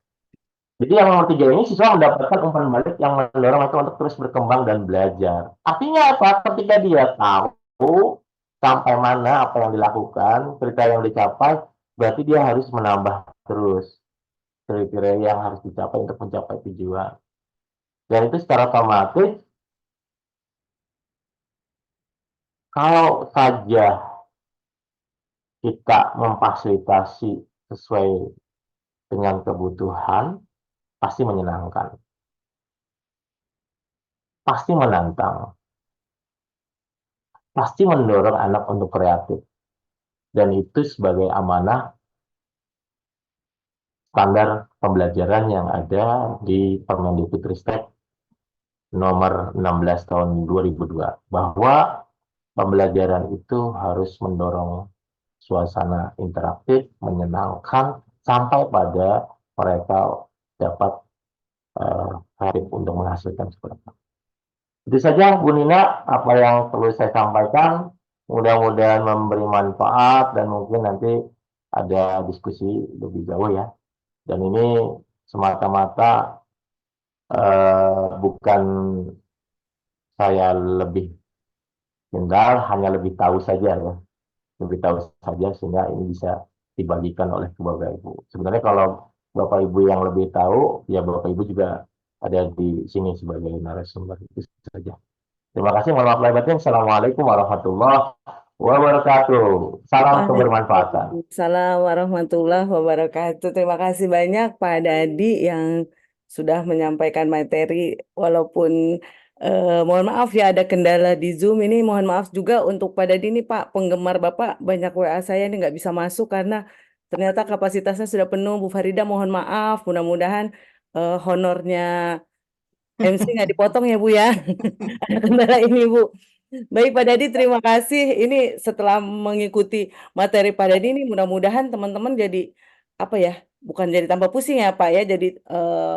Jadi yang nomor 3 ini siswa mendapatkan umpan balik yang mendorong mereka untuk terus berkembang dan belajar. Artinya apa? Ketika dia tahu sampai mana apa yang dilakukan, kriteria yang dicapai, berarti dia harus menambah terus kriteria yang harus dicapai untuk mencapai tujuan. Dan itu secara otomatis, kalau saja kita memfasilitasi sesuai dengan kebutuhan, pasti menyenangkan. Pasti menantang. pasti mendorong anak untuk kreatif. Dan itu sebagai amanah standar pembelajaran yang ada di Permendikbudristek nomor 16 tahun 2002, bahwa pembelajaran itu harus mendorong suasana interaktif, menyenangkan, sampai pada mereka dapat kreatif untuk menghasilkan sesuatu. Itu saja Bu Nina apa yang perlu saya sampaikan. Mudah-mudahan memberi manfaat dan mungkin nanti ada diskusi lebih jauh ya. Dan ini semata-mata bukan saya lebih tinggal, hanya lebih tahu saja ya. Lebih tahu saja sehingga ini bisa dibagikan oleh Bapak Ibu. Sebenarnya kalau Bapak Ibu yang lebih tahu, ya Bapak Ibu juga ada di sini sebagai narasumber. Itu saja. Terima kasih. Mohon maaf lahir batin. Assalamualaikum warahmatullahi wabarakatuh. Salam kebermanfaatan. Waalaikumsalam warahmatullahi wabarakatuh. Terima kasih banyak Pak Dadi yang sudah menyampaikan materi. Walaupun mohon maaf ya ada kendala di Zoom ini. Mohon maaf juga untuk Pak Dadi ini Pak, penggemar Bapak banyak WA saya ini nggak bisa masuk karena ternyata kapasitasnya sudah penuh. Bu Farida mohon maaf. Mudah-mudahan honornya MC nggak dipotong ya Bu ya. Ada kendala ini Bu. Baik Pak Dadi, terima kasih. Ini setelah mengikuti materi Pak Dadi ini mudah-mudahan teman-teman jadi apa ya? Bukan jadi tambah pusing ya Pak ya. Jadi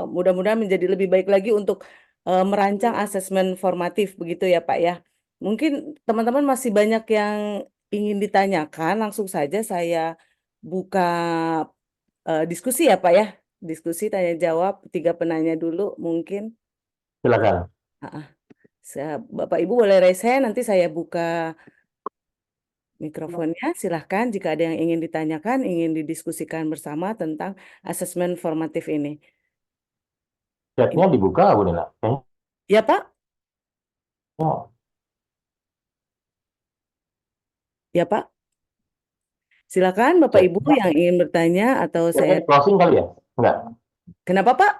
mudah-mudahan menjadi lebih baik lagi untuk merancang asesmen formatif begitu ya Pak ya. Mungkin teman-teman masih banyak yang ingin ditanyakan. Langsung saja saya buka diskusi ya Pak ya. Diskusi tanya jawab 3 penanya dulu mungkin. Silakan. Bapak Ibu boleh raise hand, nanti saya buka mikrofonnya. Silahkan jika ada yang ingin ditanyakan, ingin didiskusikan bersama tentang asesmen formatif ini. Chatnya dibuka Bu Nina? Ya Pak? Oh, Ya Pak? Silakan Bapak Ibu chatnya yang ingin bertanya atau saya... di closing kali ya? Enggak. Kenapa Pak?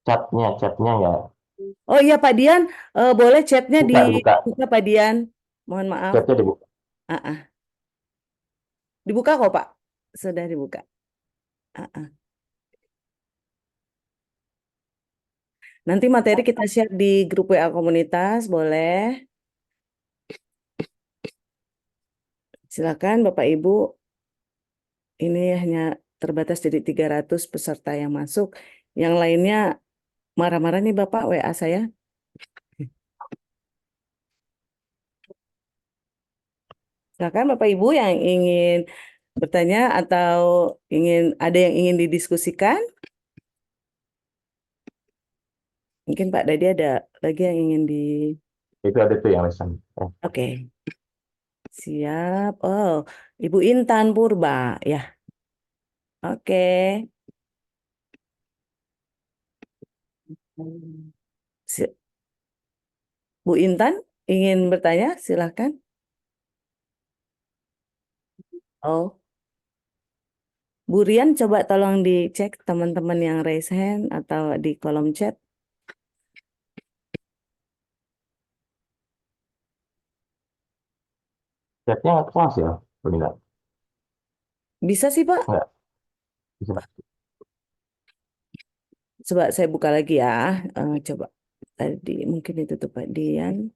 Chatnya ya. Oh iya Pak Dian, boleh chatnya Dibuka. dibuka Pak Dian. Mohon maaf. Chatnya dibuka. Ah, ah. Dibuka kok Pak? Sudah dibuka. Ah, ah. Nanti materi kita share di grup WA komunitas, boleh? Silakan Bapak Ibu. Ini hanya terbatas jadi 300 peserta yang masuk. Yang lainnya marah-marah nih Bapak WA saya. Silakan Bapak Ibu yang ingin bertanya atau ada yang ingin didiskusikan. Mungkin Pak Dadi ada lagi yang ingin di... Itu ada tuh yang lesen. Oke. Siap. Oh, Ibu Intan Purba ya. Oke. Bu Intan ingin bertanya, silahkan. Oh, Bu Rian coba tolong dicek teman-teman yang raise hand atau di kolom chat. Chatnya kelas ya Bu Nina? Bisa sih Pak. Enggak. Bisa. Coba saya buka lagi ya. Coba tadi mungkin itu tuh Pak Dian.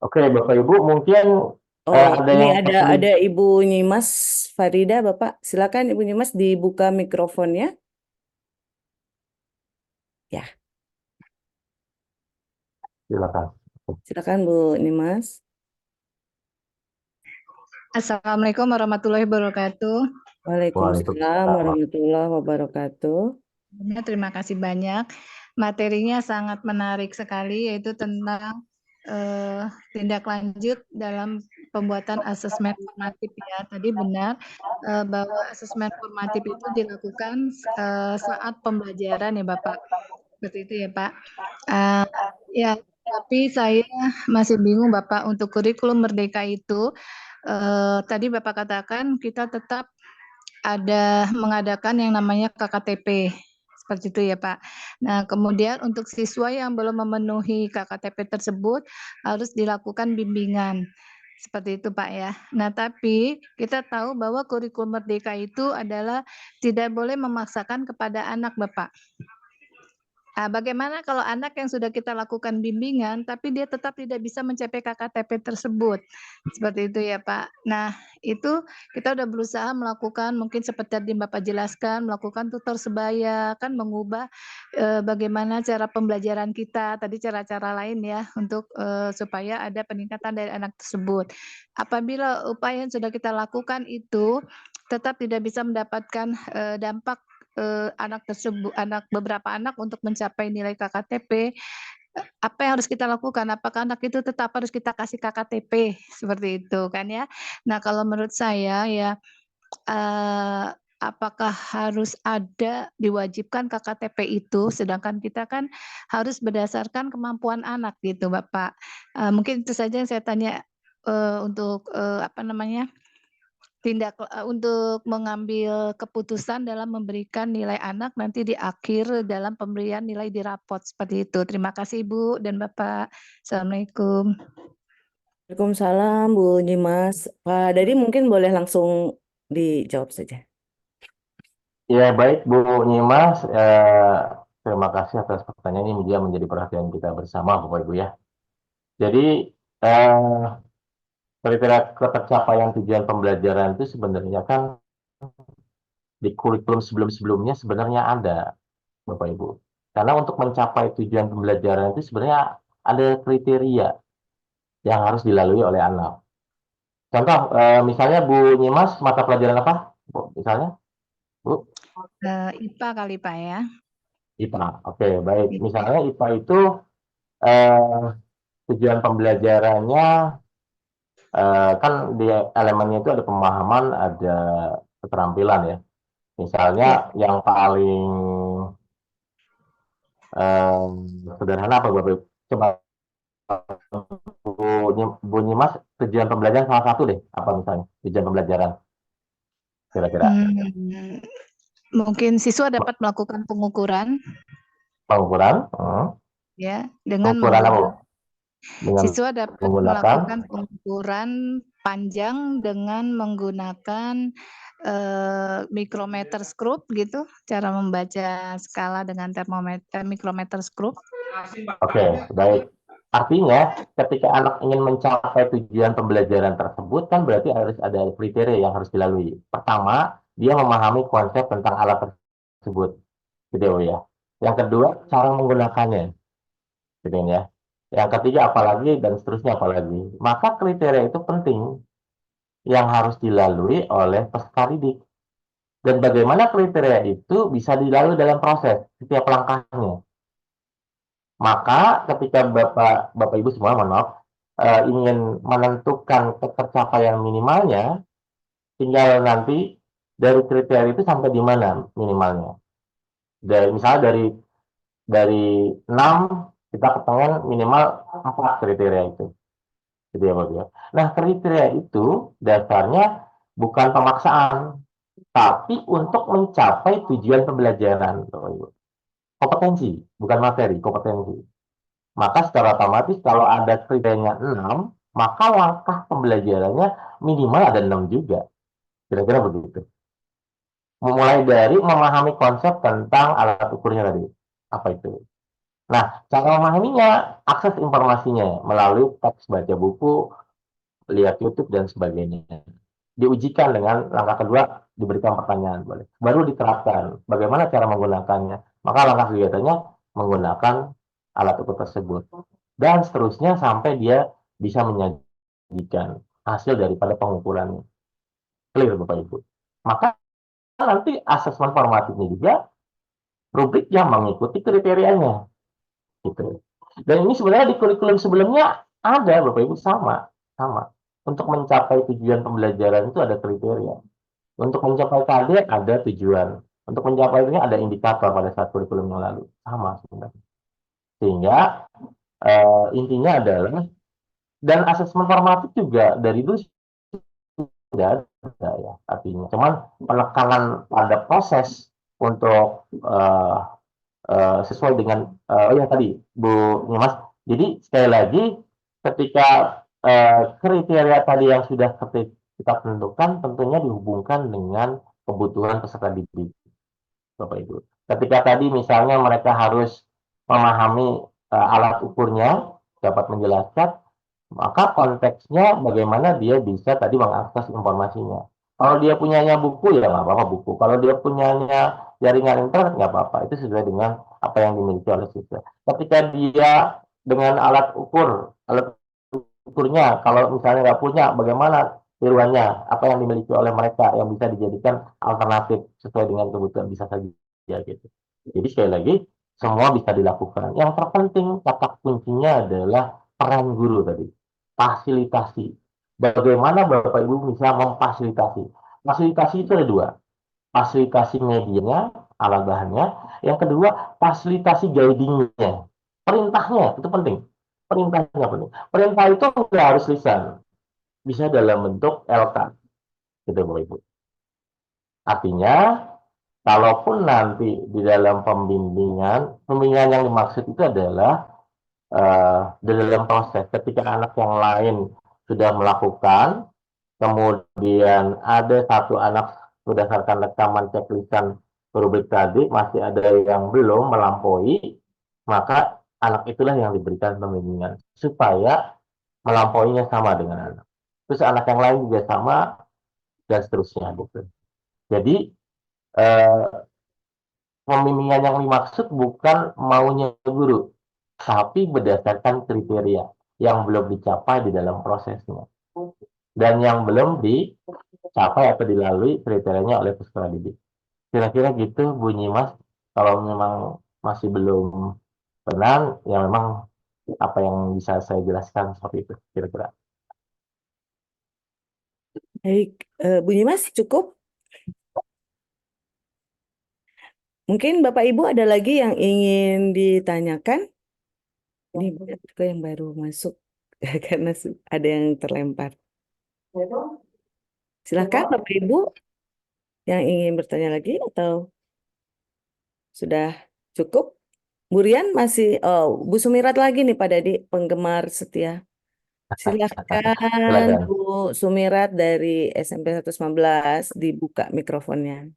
Oke, Bapak Ibu mungkin Oh, ada ini yang ada Ibu Nyimas Farida, Bapak. Silakan Ibu Nyimas dibuka mikrofonnya. Ya, silakan. silakan Bu Nyimas. Assalamualaikum warahmatullahi wabarakatuh. Waalaikumsalam warahmatullahi wabarakatuh. Terima kasih banyak. Materinya sangat menarik sekali, yaitu tentang tindak lanjut dalam pembuatan asesmen formatif ya. Tadi benar bahwa asesmen formatif itu dilakukan saat pembelajaran ya Bapak. Seperti itu ya Pak. Ya, Tapi saya masih bingung Bapak untuk kurikulum Merdeka itu tadi Bapak katakan kita tetap ada mengadakan yang namanya KKTP. Seperti itu ya Pak. Nah, kemudian untuk siswa yang belum memenuhi KKTP tersebut harus dilakukan bimbingan. Seperti itu Pak ya. Nah, tapi kita tahu bahwa kurikulum Merdeka itu adalah tidak boleh memaksakan kepada anak Bapak. Bagaimana kalau anak yang sudah kita lakukan bimbingan, tapi dia tetap tidak bisa mencapai KKTP tersebut? Seperti itu ya Pak. Nah, itu kita udah berusaha melakukan, mungkin seperti yang Bapak jelaskan, melakukan tutor sebaya, kan mengubah bagaimana cara pembelajaran kita, tadi cara-cara lain ya, untuk supaya ada peningkatan dari anak tersebut. Apabila upaya yang sudah kita lakukan itu tetap tidak bisa mendapatkan dampak beberapa anak untuk mencapai nilai KKTP, apa yang harus kita lakukan? Apakah anak itu tetap harus kita kasih KKTP? Seperti itu kan ya. Nah, kalau menurut saya ya, apakah harus ada diwajibkan KKTP itu, sedangkan kita kan harus berdasarkan kemampuan anak gitu Bapak. Mungkin itu saja yang saya tanya, untuk, untuk mengambil keputusan dalam memberikan nilai anak nanti di akhir dalam pemberian nilai di rapot, seperti itu. Terima kasih Ibu dan Bapak. Assalamualaikum. Waalaikumsalam Bu Nyimas. Pak Dadi mungkin boleh langsung dijawab saja. Ya, baik Bu Nyimas, terima kasih atas pertanyaan ini, dia menjadi perhatian kita bersama Bapak Ibu ya. Jadi kriteria ketercapaian tujuan pembelajaran itu sebenarnya kan di kurikulum sebelum-sebelumnya sebenarnya ada Bapak Ibu. Karena untuk mencapai tujuan pembelajaran itu sebenarnya ada kriteria yang harus dilalui oleh anak. Contoh, misalnya Bu Nyimas mata pelajaran apa? Bu, misalnya, Bu? IPA kali Pak ya. IPA. Oke, baik. IPA. Misalnya IPA itu tujuan pembelajarannya kan di elemennya itu ada pemahaman, ada keterampilan ya. Misalnya yang paling sederhana apa Bapak Ibu? Coba Bu Nyimas tujuan pembelajaran salah satu deh. Apa misalnya tujuan pembelajaran kira-kira? Mungkin siswa dapat melakukan pengukuran Pengukuran? ya dengan Pengukuran apa? Dengan siswa dapat menggunakan melakukan pengukuran panjang dengan menggunakan micrometer scope gitu, cara membaca skala dengan termometer micrometer scope. Oke, baik. Artinya, ketika anak ingin mencapai tujuan pembelajaran tersebut, kan berarti harus ada kriteria yang harus dilalui. Pertama, dia memahami konsep tentang alat tersebut, gitu ya. Yang kedua, cara menggunakannya, gitu ya. Yang ketiga, apalagi, dan seterusnya apalagi. Maka kriteria itu penting yang harus dilalui oleh peserta didik. Dan bagaimana kriteria itu bisa dilalui dalam proses, setiap langkahnya. Maka ketika Bapak Ibu semua, mohon maaf, ingin menentukan ketercapaian minimalnya, tinggal nanti dari kriteria itu sampai di mana minimalnya. Misalnya dari 6 kita kepengen minimal 4 kriteria itu. Gitu ya Bapak Ibu. Nah, kriteria itu dasarnya bukan pemaksaan, tapi untuk mencapai tujuan pembelajaran, Bapak Ibu. Kompetensi, bukan materi, kompetensi. Maka secara otomatis kalau ada kriterianya 6, maka langkah pembelajarannya minimal ada 6 juga. Kira-kira begitu. Memulai dari memahami konsep tentang alat ukurnya tadi. Apa itu? Nah, cara memahaminya, akses informasinya melalui teks baca buku, lihat YouTube, dan sebagainya. Diujikan dengan langkah kedua, diberikan pertanyaan. Baru diterapkan. Bagaimana cara menggunakannya? Maka langkah kegiatannya menggunakan alat ukur tersebut. Dan seterusnya sampai dia bisa menyajikan hasil daripada pengukurannya. Clear Bapak Ibu. Maka nanti asesmen formatifnya juga rubrik yang mengikuti kriterianya. Gitu. Dan ini sebenarnya di kurikulum sebelumnya ada Bapak Ibu, sama. Untuk mencapai tujuan pembelajaran itu ada kriteria. Untuk mencapai KD ada tujuan. Untuk mencapai itu ada indikator pada saat kurikulum yang lalu. Sama sebenarnya. Sehingga Intinya adalah, dan asesmen formatif juga dari dulu sudah ada ya artinya. Cuman penekanan pada proses untuk sesuai dengan oh ya tadi Bu Nyimas. Jadi sekali lagi ketika kriteria tadi yang sudah kita tentukan tentunya dihubungkan dengan kebutuhan peserta didik Bapak Ibu. Ketika tadi misalnya mereka harus memahami alat ukurnya, dapat menjelaskan, maka konteksnya bagaimana dia bisa tadi mengakses informasinya. Kalau dia punyanya buku, ya nggak apa-apa buku. Kalau dia punyanya jaringan internet, nggak apa-apa. Itu sesuai dengan apa yang dimiliki oleh siswa. Ketika dia dengan alat ukurnya, kalau misalnya nggak punya, bagaimana tiruannya, apa yang dimiliki oleh mereka yang bisa dijadikan alternatif sesuai dengan kebutuhan bisa saja gitu. Jadi sekali lagi, semua bisa dilakukan. Yang terpenting, kata kuncinya adalah peran guru tadi. Fasilitasi. Bagaimana Bapak Ibu bisa memfasilitasi. Fasilitasi itu ada dua. Fasilitasi medianya, alat bahannya. Yang kedua, fasilitasi guidingnya. Perintahnya, itu penting. Perintahnya penting. Perintah itu nggak harus lisan. Bisa dalam bentuk LK. Gitu Bapak Ibu. Artinya, kalaupun nanti di dalam pembimbingan yang dimaksud itu adalah di dalam proses ketika anak yang lain sudah melakukan, kemudian ada satu anak berdasarkan rekaman ceklisan rubrik tadi masih ada yang belum melampaui, maka anak itulah yang diberikan pembimbingan supaya melampauinya sama dengan anak. Terus anak yang lain juga sama dan seterusnya gitu. Jadi eh, pembimbingan yang dimaksud bukan maunya guru, tapi berdasarkan kriteria yang belum dicapai di dalam prosesnya dan yang belum dicapai atau dilalui kriterianya oleh peserta didik. Kira-kira gitu bunyi Mas. Kalau memang masih belum tenang, ya memang apa yang bisa saya jelaskan seperti itu kira-kira. Baik, Bu Nyimas cukup? Mungkin Bapak Ibu ada lagi yang ingin ditanyakan? Ini banyak juga yang baru masuk karena ada yang terlempar. Silakan Bapak Ibu yang ingin bertanya lagi atau sudah cukup? Bu Rian masih, oh Bu Sumirat lagi nih Pak Dadi, penggemar setia. Silakan Silakan. Bu Sumirat dari SMP 119 dibuka mikrofonnya.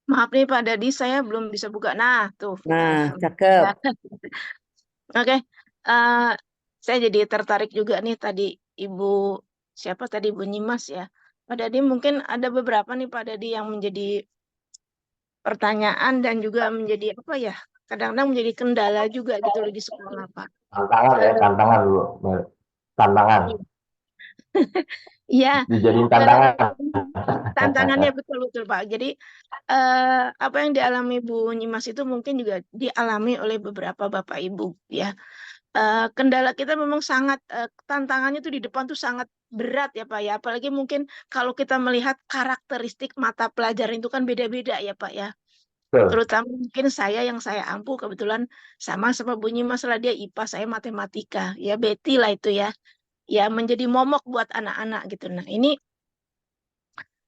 Maaf nih Pak Dadi, saya belum bisa buka. Nah, tuh. Nah, cakep. Oke, saya jadi tertarik juga nih tadi Ibu, siapa tadi Bu Nyimas ya. Pak Dadi mungkin ada beberapa nih Pak Dadi yang menjadi pertanyaan dan juga menjadi apa ya, kadang-kadang menjadi kendala juga gitu loh di sekolah Pak. Tantangan ya, tantangan dulu. Tantangan. Iya, Dijadiin tantangan. tantangannya betul-betul Pak. Jadi apa yang dialami Bu Nyimas itu mungkin juga dialami oleh beberapa Bapak Ibu ya. Kendala kita memang sangat tantangannya tuh di depan tuh sangat berat ya Pak ya. Apalagi mungkin kalau kita melihat karakteristik mata pelajaran itu kan beda-beda ya Pak ya. Betul. Terutama mungkin saya yang saya ampuh kebetulan sama Bu Nyimas lah, dia IPA, saya matematika. Ya Betty lah itu ya. Ya menjadi momok buat anak-anak gitu. Nah, ini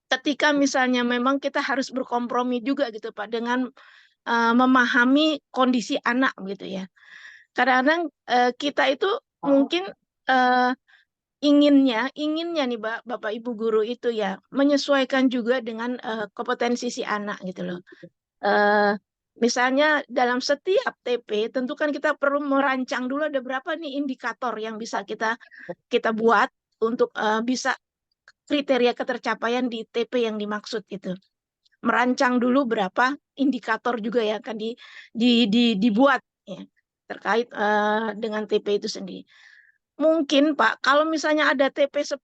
ketika misalnya memang kita harus berkompromi juga gitu Pak dengan memahami kondisi anak gitu ya. Kadang-kadang kita itu mungkin inginnya nih Bapak Ibu guru itu ya menyesuaikan juga dengan kompetensi si anak gitu loh. Misalnya dalam setiap TP tentu kan kita perlu merancang dulu ada berapa nih indikator yang bisa kita buat untuk bisa kriteria ketercapaian di TP yang dimaksud itu. Merancang dulu berapa indikator juga yang akan dibuat ya, terkait dengan TP itu sendiri. Mungkin Pak, kalau misalnya ada TP 10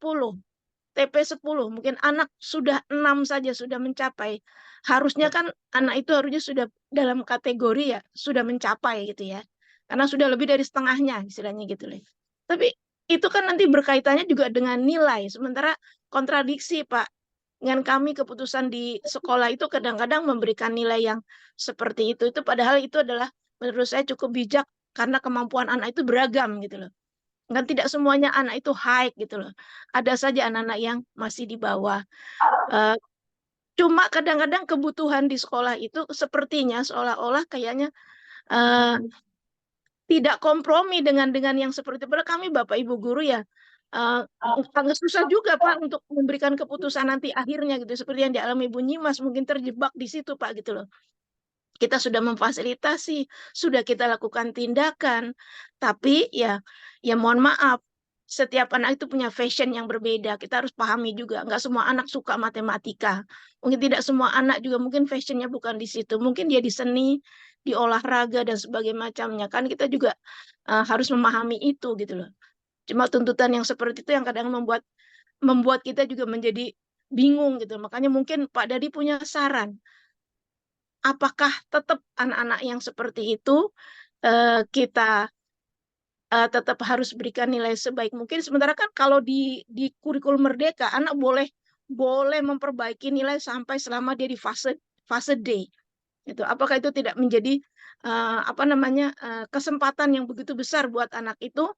mungkin anak sudah 6 saja sudah mencapai. Harusnya kan anak itu harusnya sudah dalam kategori ya, sudah mencapai gitu ya. Karena sudah lebih dari setengahnya istilahnya gitu loh. Tapi itu kan nanti berkaitannya juga dengan nilai. Sementara kontradiksi Pak. dengan kami keputusan di sekolah itu kadang-kadang memberikan nilai yang seperti itu. Itu padahal itu adalah menurut saya cukup bijak karena kemampuan anak itu beragam gitu loh. Kan tidak semuanya anak itu high gitu loh. Ada saja anak-anak yang masih di bawah. Eh, Cuma kadang-kadang kebutuhan di sekolah itu sepertinya seolah-olah kayaknya eh, tidak kompromi dengan yang seperti itu. Padahal kami Bapak Ibu guru ya agak susah juga Pak untuk memberikan keputusan nanti akhirnya gitu. Seperti yang dialami Ibu Nyimas mungkin terjebak di situ Pak gitu loh. Kita sudah memfasilitasi, sudah kita lakukan tindakan, tapi ya mohon maaf, setiap anak itu punya fashion yang berbeda. Kita harus pahami juga, nggak semua anak suka matematika. Mungkin tidak semua anak juga mungkin fashionnya bukan di situ. Mungkin dia di seni, di olahraga dan sebagainya macamnya. Kan kita juga harus memahami itu gitu loh. Cuma tuntutan yang seperti itu yang kadang membuat kita juga menjadi bingung gitu. Makanya mungkin Pak Dadi punya saran apakah tetap anak-anak yang seperti itu kita tetap harus berikan nilai sebaik mungkin. Sementara kan kalau di kurikulum Merdeka anak boleh memperbaiki nilai sampai selama dia di fase D. Itu apakah itu tidak menjadi kesempatan yang begitu besar buat anak itu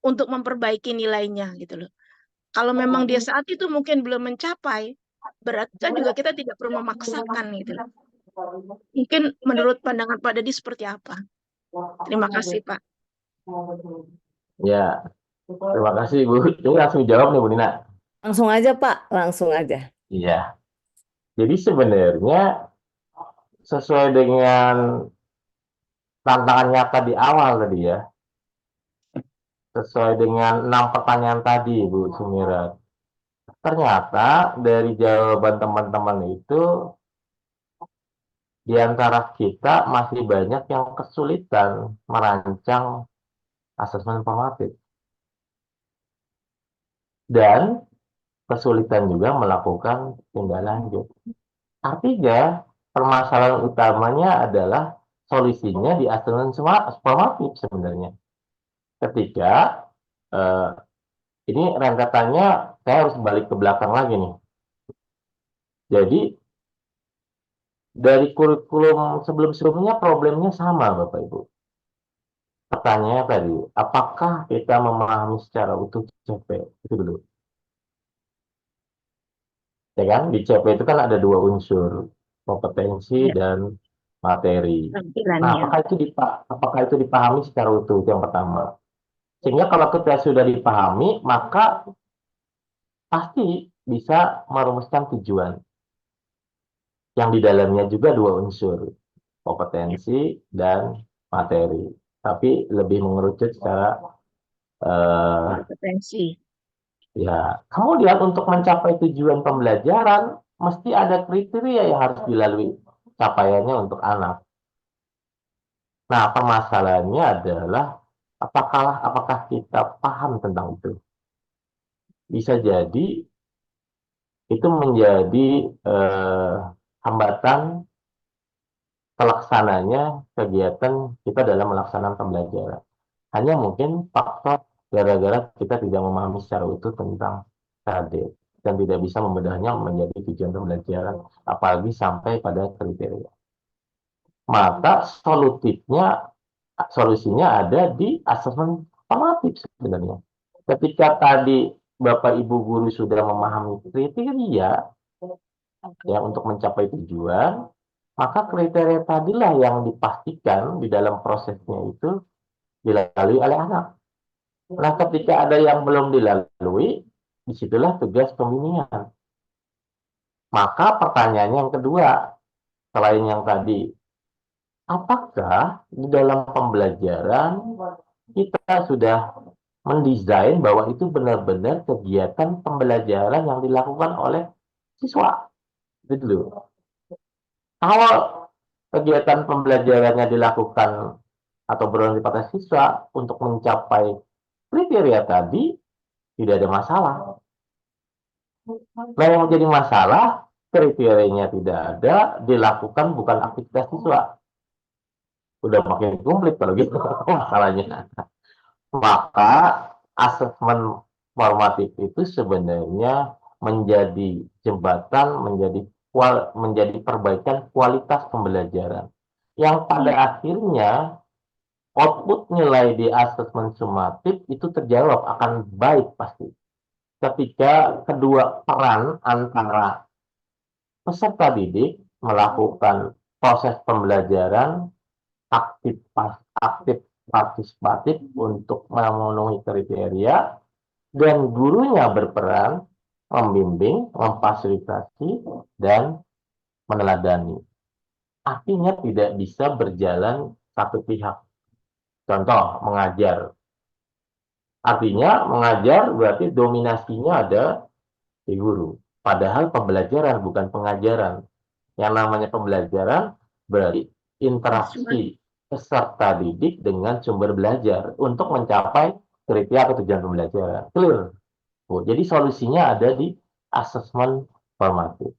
untuk memperbaiki nilainya gitu loh. Kalau memang dia saat itu mungkin belum mencapai, berarti kan juga kita tidak perlu memaksakan gitu loh. Mungkin menurut pandangan Pak Dadi seperti apa? Terima kasih, Pak. Ya, terima kasih Bu. Ini langsung dijawab nih Bu Nina. Langsung aja Pak, langsung aja. Iya. Jadi sebenarnya sesuai dengan tantangan nyata di awal tadi ya, sesuai dengan 6 pertanyaan tadi Bu Sumirat. Ternyata dari jawaban teman-teman itu di antara kita masih banyak yang kesulitan merancang asesmen formatif dan kesulitan juga melakukan tindak lanjut. Artinya permasalahan utamanya adalah solusinya di asesmen formatif sebenarnya. Ketika ini rentetannya saya harus balik ke belakang lagi nih. Jadi dari kurikulum sebelum-sebelumnya problemnya sama Bapak Ibu. Pertanyaannya tadi, apakah kita memahami secara utuh CP? Itu dulu. Ya kan, di CP itu kan ada 2 unsur, kompetensi Ya, dan materi. Nah, tampilannya. apakah itu dipahami secara utuh? Itu yang pertama. Sehingga kalau kita sudah dipahami, maka pasti bisa merumuskan tujuan. Yang di dalamnya juga 2 unsur, kompetensi dan materi. Tapi lebih mengerucut secara Kompetensi. ya, kemudian untuk mencapai tujuan pembelajaran, mesti ada kriteria yang harus dilalui capaiannya untuk anak. Nah, permasalahannya adalah apakah kita paham tentang itu? Bisa jadi itu menjadi hambatan terlaksananya kegiatan kita dalam melaksanakan pembelajaran. Hanya mungkin faktor gara-gara kita tidak memahami secara utuh tentang KD dan tidak bisa membedahnya menjadi tujuan pembelajaran, apalagi sampai pada kriteria. Maka solusinya ada di asesmen formatif sebenarnya. Ketika tadi Bapak Ibu guru sudah memahami kriteria ya untuk mencapai tujuan, maka kriteria tadilah yang dipastikan di dalam prosesnya itu dilalui oleh anak. Nah, ketika ada yang belum dilalui, disitulah tugas pembimbingan. Maka pertanyaannya yang kedua, selain yang tadi, apakah di dalam pembelajaran kita sudah mendesain bahwa itu benar-benar kegiatan pembelajaran yang dilakukan oleh siswa? Itu dulu. Kalau kegiatan pembelajarannya dilakukan atau berorientasi pada siswa untuk mencapai kriteria tadi, tidak ada masalah. Nah, yang menjadi masalah, kriterianya tidak ada, dilakukan bukan aktivitas siswa. Udah makin komplit kalau gitu masalahnya. Maka asesmen formatif itu sebenarnya menjadi jembatan, menjadi perbaikan kualitas pembelajaran. Yang pada akhirnya output nilai di asesmen sumatif itu terjawab akan baik pasti. Ketika kedua peran antara peserta didik melakukan proses pembelajaran aktif partisipatif untuk memenuhi kriteria, dan gurunya berperan membimbing, memfasilitasi, dan meneladani. Artinya tidak bisa berjalan satu pihak. Contoh, mengajar. Artinya mengajar berarti dominasinya ada di guru. Padahal pembelajaran bukan pengajaran. Yang namanya pembelajaran berarti interaksi peserta didik dengan sumber belajar untuk mencapai kriteria atau tujuan pembelajaran. Clear? Jadi solusinya ada di asesmen formatif.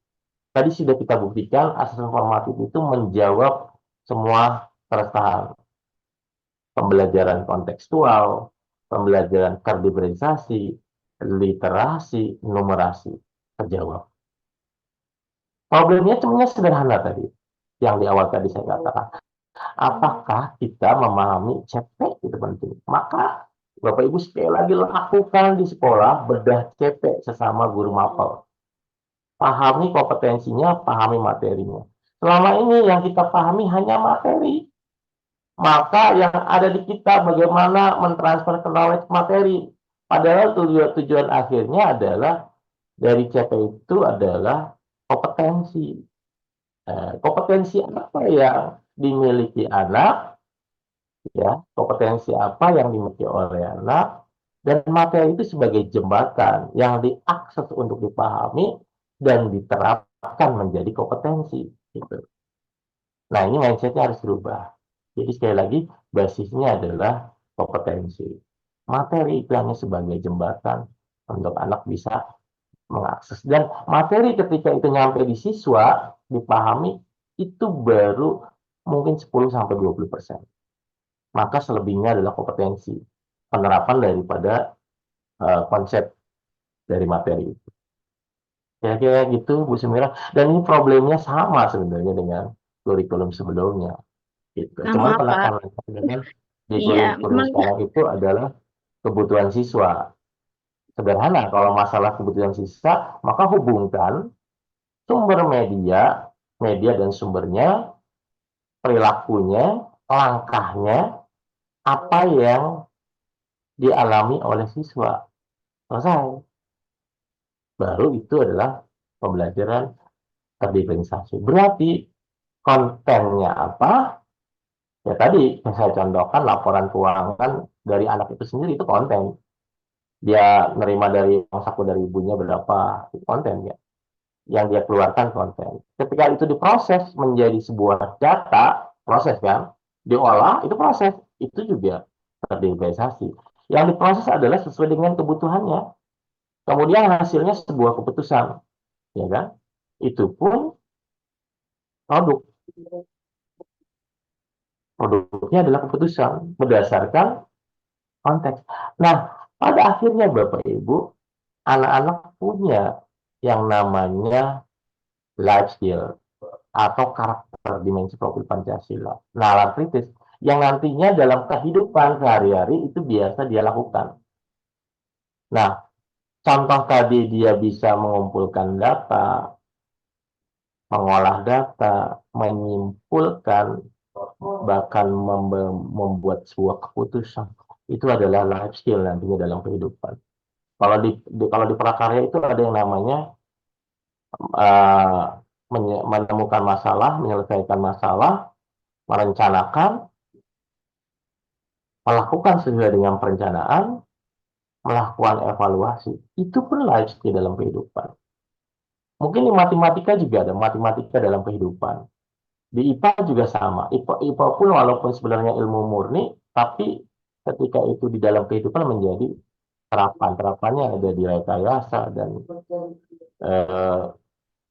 Tadi sudah kita buktikan asesmen formatif itu menjawab semua keresahan. Pembelajaran kontekstual, pembelajaran kardiferensiasi, literasi, numerasi, terjawab. Problemnya sebenarnya sederhana tadi, yang di awal tadi saya katakan. Apakah kita memahami CP itu penting? Maka Bapak Ibu sekali lagi lakukan di sekolah bedah CP sesama guru mapel. Pahami kompetensinya, pahami materinya. Selama ini yang kita pahami hanya materi. Maka yang ada di kita bagaimana mentransfer knowledge materi. Padahal tujuan akhirnya adalah dari CP itu adalah kompetensi. Kompetensi apa yang dimiliki anak, ya, kompetensi apa yang dimiliki oleh anak, dan materi itu sebagai jembatan yang diakses untuk dipahami dan diterapkan menjadi kompetensi. Gitu. Nah, ini mindsetnya harus berubah. Jadi sekali lagi, basisnya adalah kompetensi. Materi itu hanya sebagai jembatan untuk anak bisa mengakses. Dan materi ketika itu nyampe di siswa, dipahami, itu baru mungkin 10-20%. Maka selebihnya adalah kompetensi. Penerapan daripada konsep dari materi itu. Kira-kira gitu, Bu Sumirah. Dan ini problemnya sama sebenarnya dengan kurikulum sebelumnya. Gitu. Cuman penekanannya di kurikulum sekarang itu adalah kebutuhan siswa. Sederhana, kalau masalah kebutuhan siswa, maka hubungkan sumber media dan sumbernya, perilakunya, langkahnya, apa yang dialami oleh siswa. Selesai. Baru itu adalah pembelajaran terdiferensiasi. Berarti kontennya apa? Ya tadi saya contohkan laporan keuangan dari anak itu sendiri, itu konten. Dia nerima dari uang saku dari ibunya berapa, itu konten ya. Yang dia keluarkan konten. Ketika itu diproses menjadi sebuah data, proses kan, diolah, itu proses. Itu juga terdiferensiasi. Yang diproses adalah sesuai dengan kebutuhannya. Kemudian hasilnya sebuah keputusan, ya kan? Itu pun produk. Produknya adalah keputusan berdasarkan konteks. Nah, pada akhirnya Bapak Ibu, anak-anak punya yang namanya life skill atau karakter dimensi profil Pancasila. Nalar kritis yang nantinya dalam kehidupan sehari-hari itu biasa dia lakukan. Nah, contoh tadi dia bisa mengumpulkan data, mengolah data, menyimpulkan, bahkan membuat sebuah keputusan. Itu adalah life skill nantinya dalam kehidupan. Kalau di prakarya itu ada yang namanya menemukan masalah, menyelesaikan masalah, merencanakan, melakukan sesuai dengan perencanaan, melakukan evaluasi. Itu pun life skill dalam kehidupan. Mungkin di matematika juga ada matematika dalam kehidupan. Di IPA juga sama. IPA pun walaupun sebenarnya ilmu murni, tapi ketika itu di dalam kehidupan menjadi terapannya ada di rekayasa dan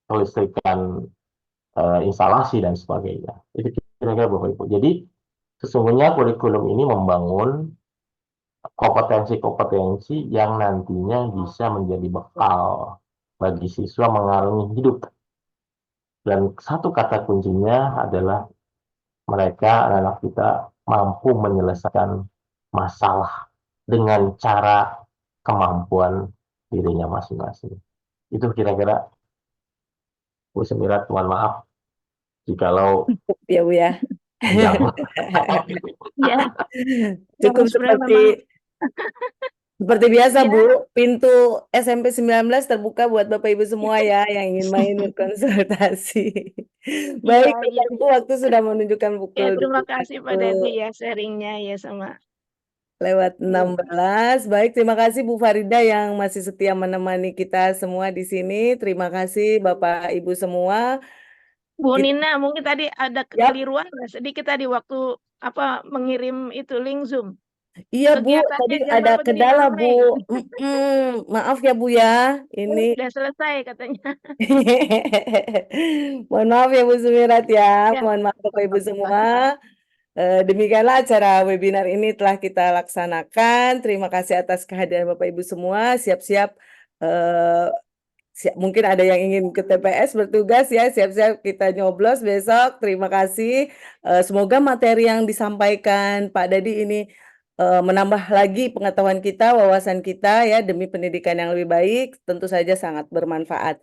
kelistrikan, instalasi dan sebagainya. Itu kira-kira Bapak Ibu. Jadi sesungguhnya kurikulum ini membangun kompetensi-kompetensi yang nantinya bisa menjadi bekal bagi siswa mengarungi hidup. Dan satu kata kuncinya adalah mereka, anak-anak kita, mampu menyelesaikan masalah dengan cara kemampuan dirinya masing-masing. Itu kira-kira, Bu Semirat, mohon maaf jikalau Ya Bu ya. panjang. Ya, Cukup sebenarnya memang seperti biasa ya, Bu, pintu SMP 19 terbuka buat Bapak Ibu semua ya yang ingin main berkonsultasi. Baik, iya, iya. Bapak Ibu, waktu sudah menunjukkan Ya, pukul terima kasih Pak 21 Devi ya sharingnya ya sama lewat Bu. 16. Baik, terima kasih Bu Farida yang masih setia menemani kita semua di sini. Terima kasih Bapak Ibu semua. Bu Kita, Nina, mungkin tadi ada ya, kekeliruan sedikit tadi waktu mengirim itu link Zoom. iya Bu, tadi Kegiatannya jam ada berapa jadi kendala Bu. ramai? Maaf ya Bu ya, ini Udah selesai katanya. mohon maaf ya Bu Sumirat ya, Ya, mohon maaf Bapak Ibu semua. Demikianlah acara webinar ini telah kita laksanakan. Terima kasih atas kehadiran Bapak Ibu semua. Siap-siap, eh, mungkin ada yang ingin ke TPS bertugas ya. Siap-siap kita nyoblos besok. Terima kasih. Semoga materi yang disampaikan Pak Dadi ini menambah lagi pengetahuan kita, wawasan kita ya demi pendidikan yang lebih baik. Tentu saja sangat bermanfaat.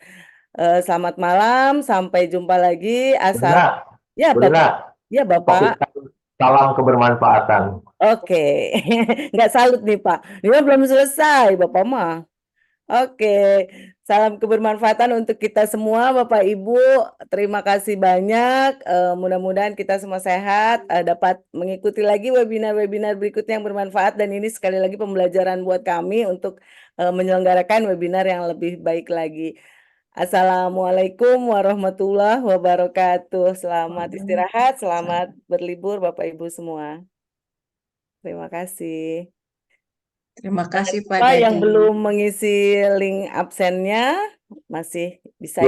Selamat malam, sampai jumpa lagi. Bu Nina, Ya Bu Bapak, Nina, ya Bapak. titipkan salam kebermanfaatan. Oke, nggak salut nih Pak. Ini mah belum selesai, Bapak mah. Oke, salam kebermanfaatan untuk kita semua, Bapak Ibu. Terima kasih banyak. Mudah-mudahan kita semua sehat, dapat mengikuti lagi webinar-webinar berikutnya yang bermanfaat. Dan ini sekali lagi pembelajaran buat kami untuk menyelenggarakan webinar yang lebih baik lagi. Assalamualaikum warahmatullahi wabarakatuh. Selamat istirahat, selamat berlibur, Bapak Ibu semua. Terima kasih. Terima kasih Pak Pak yang Dadi. belum mengisi link absennya masih bisa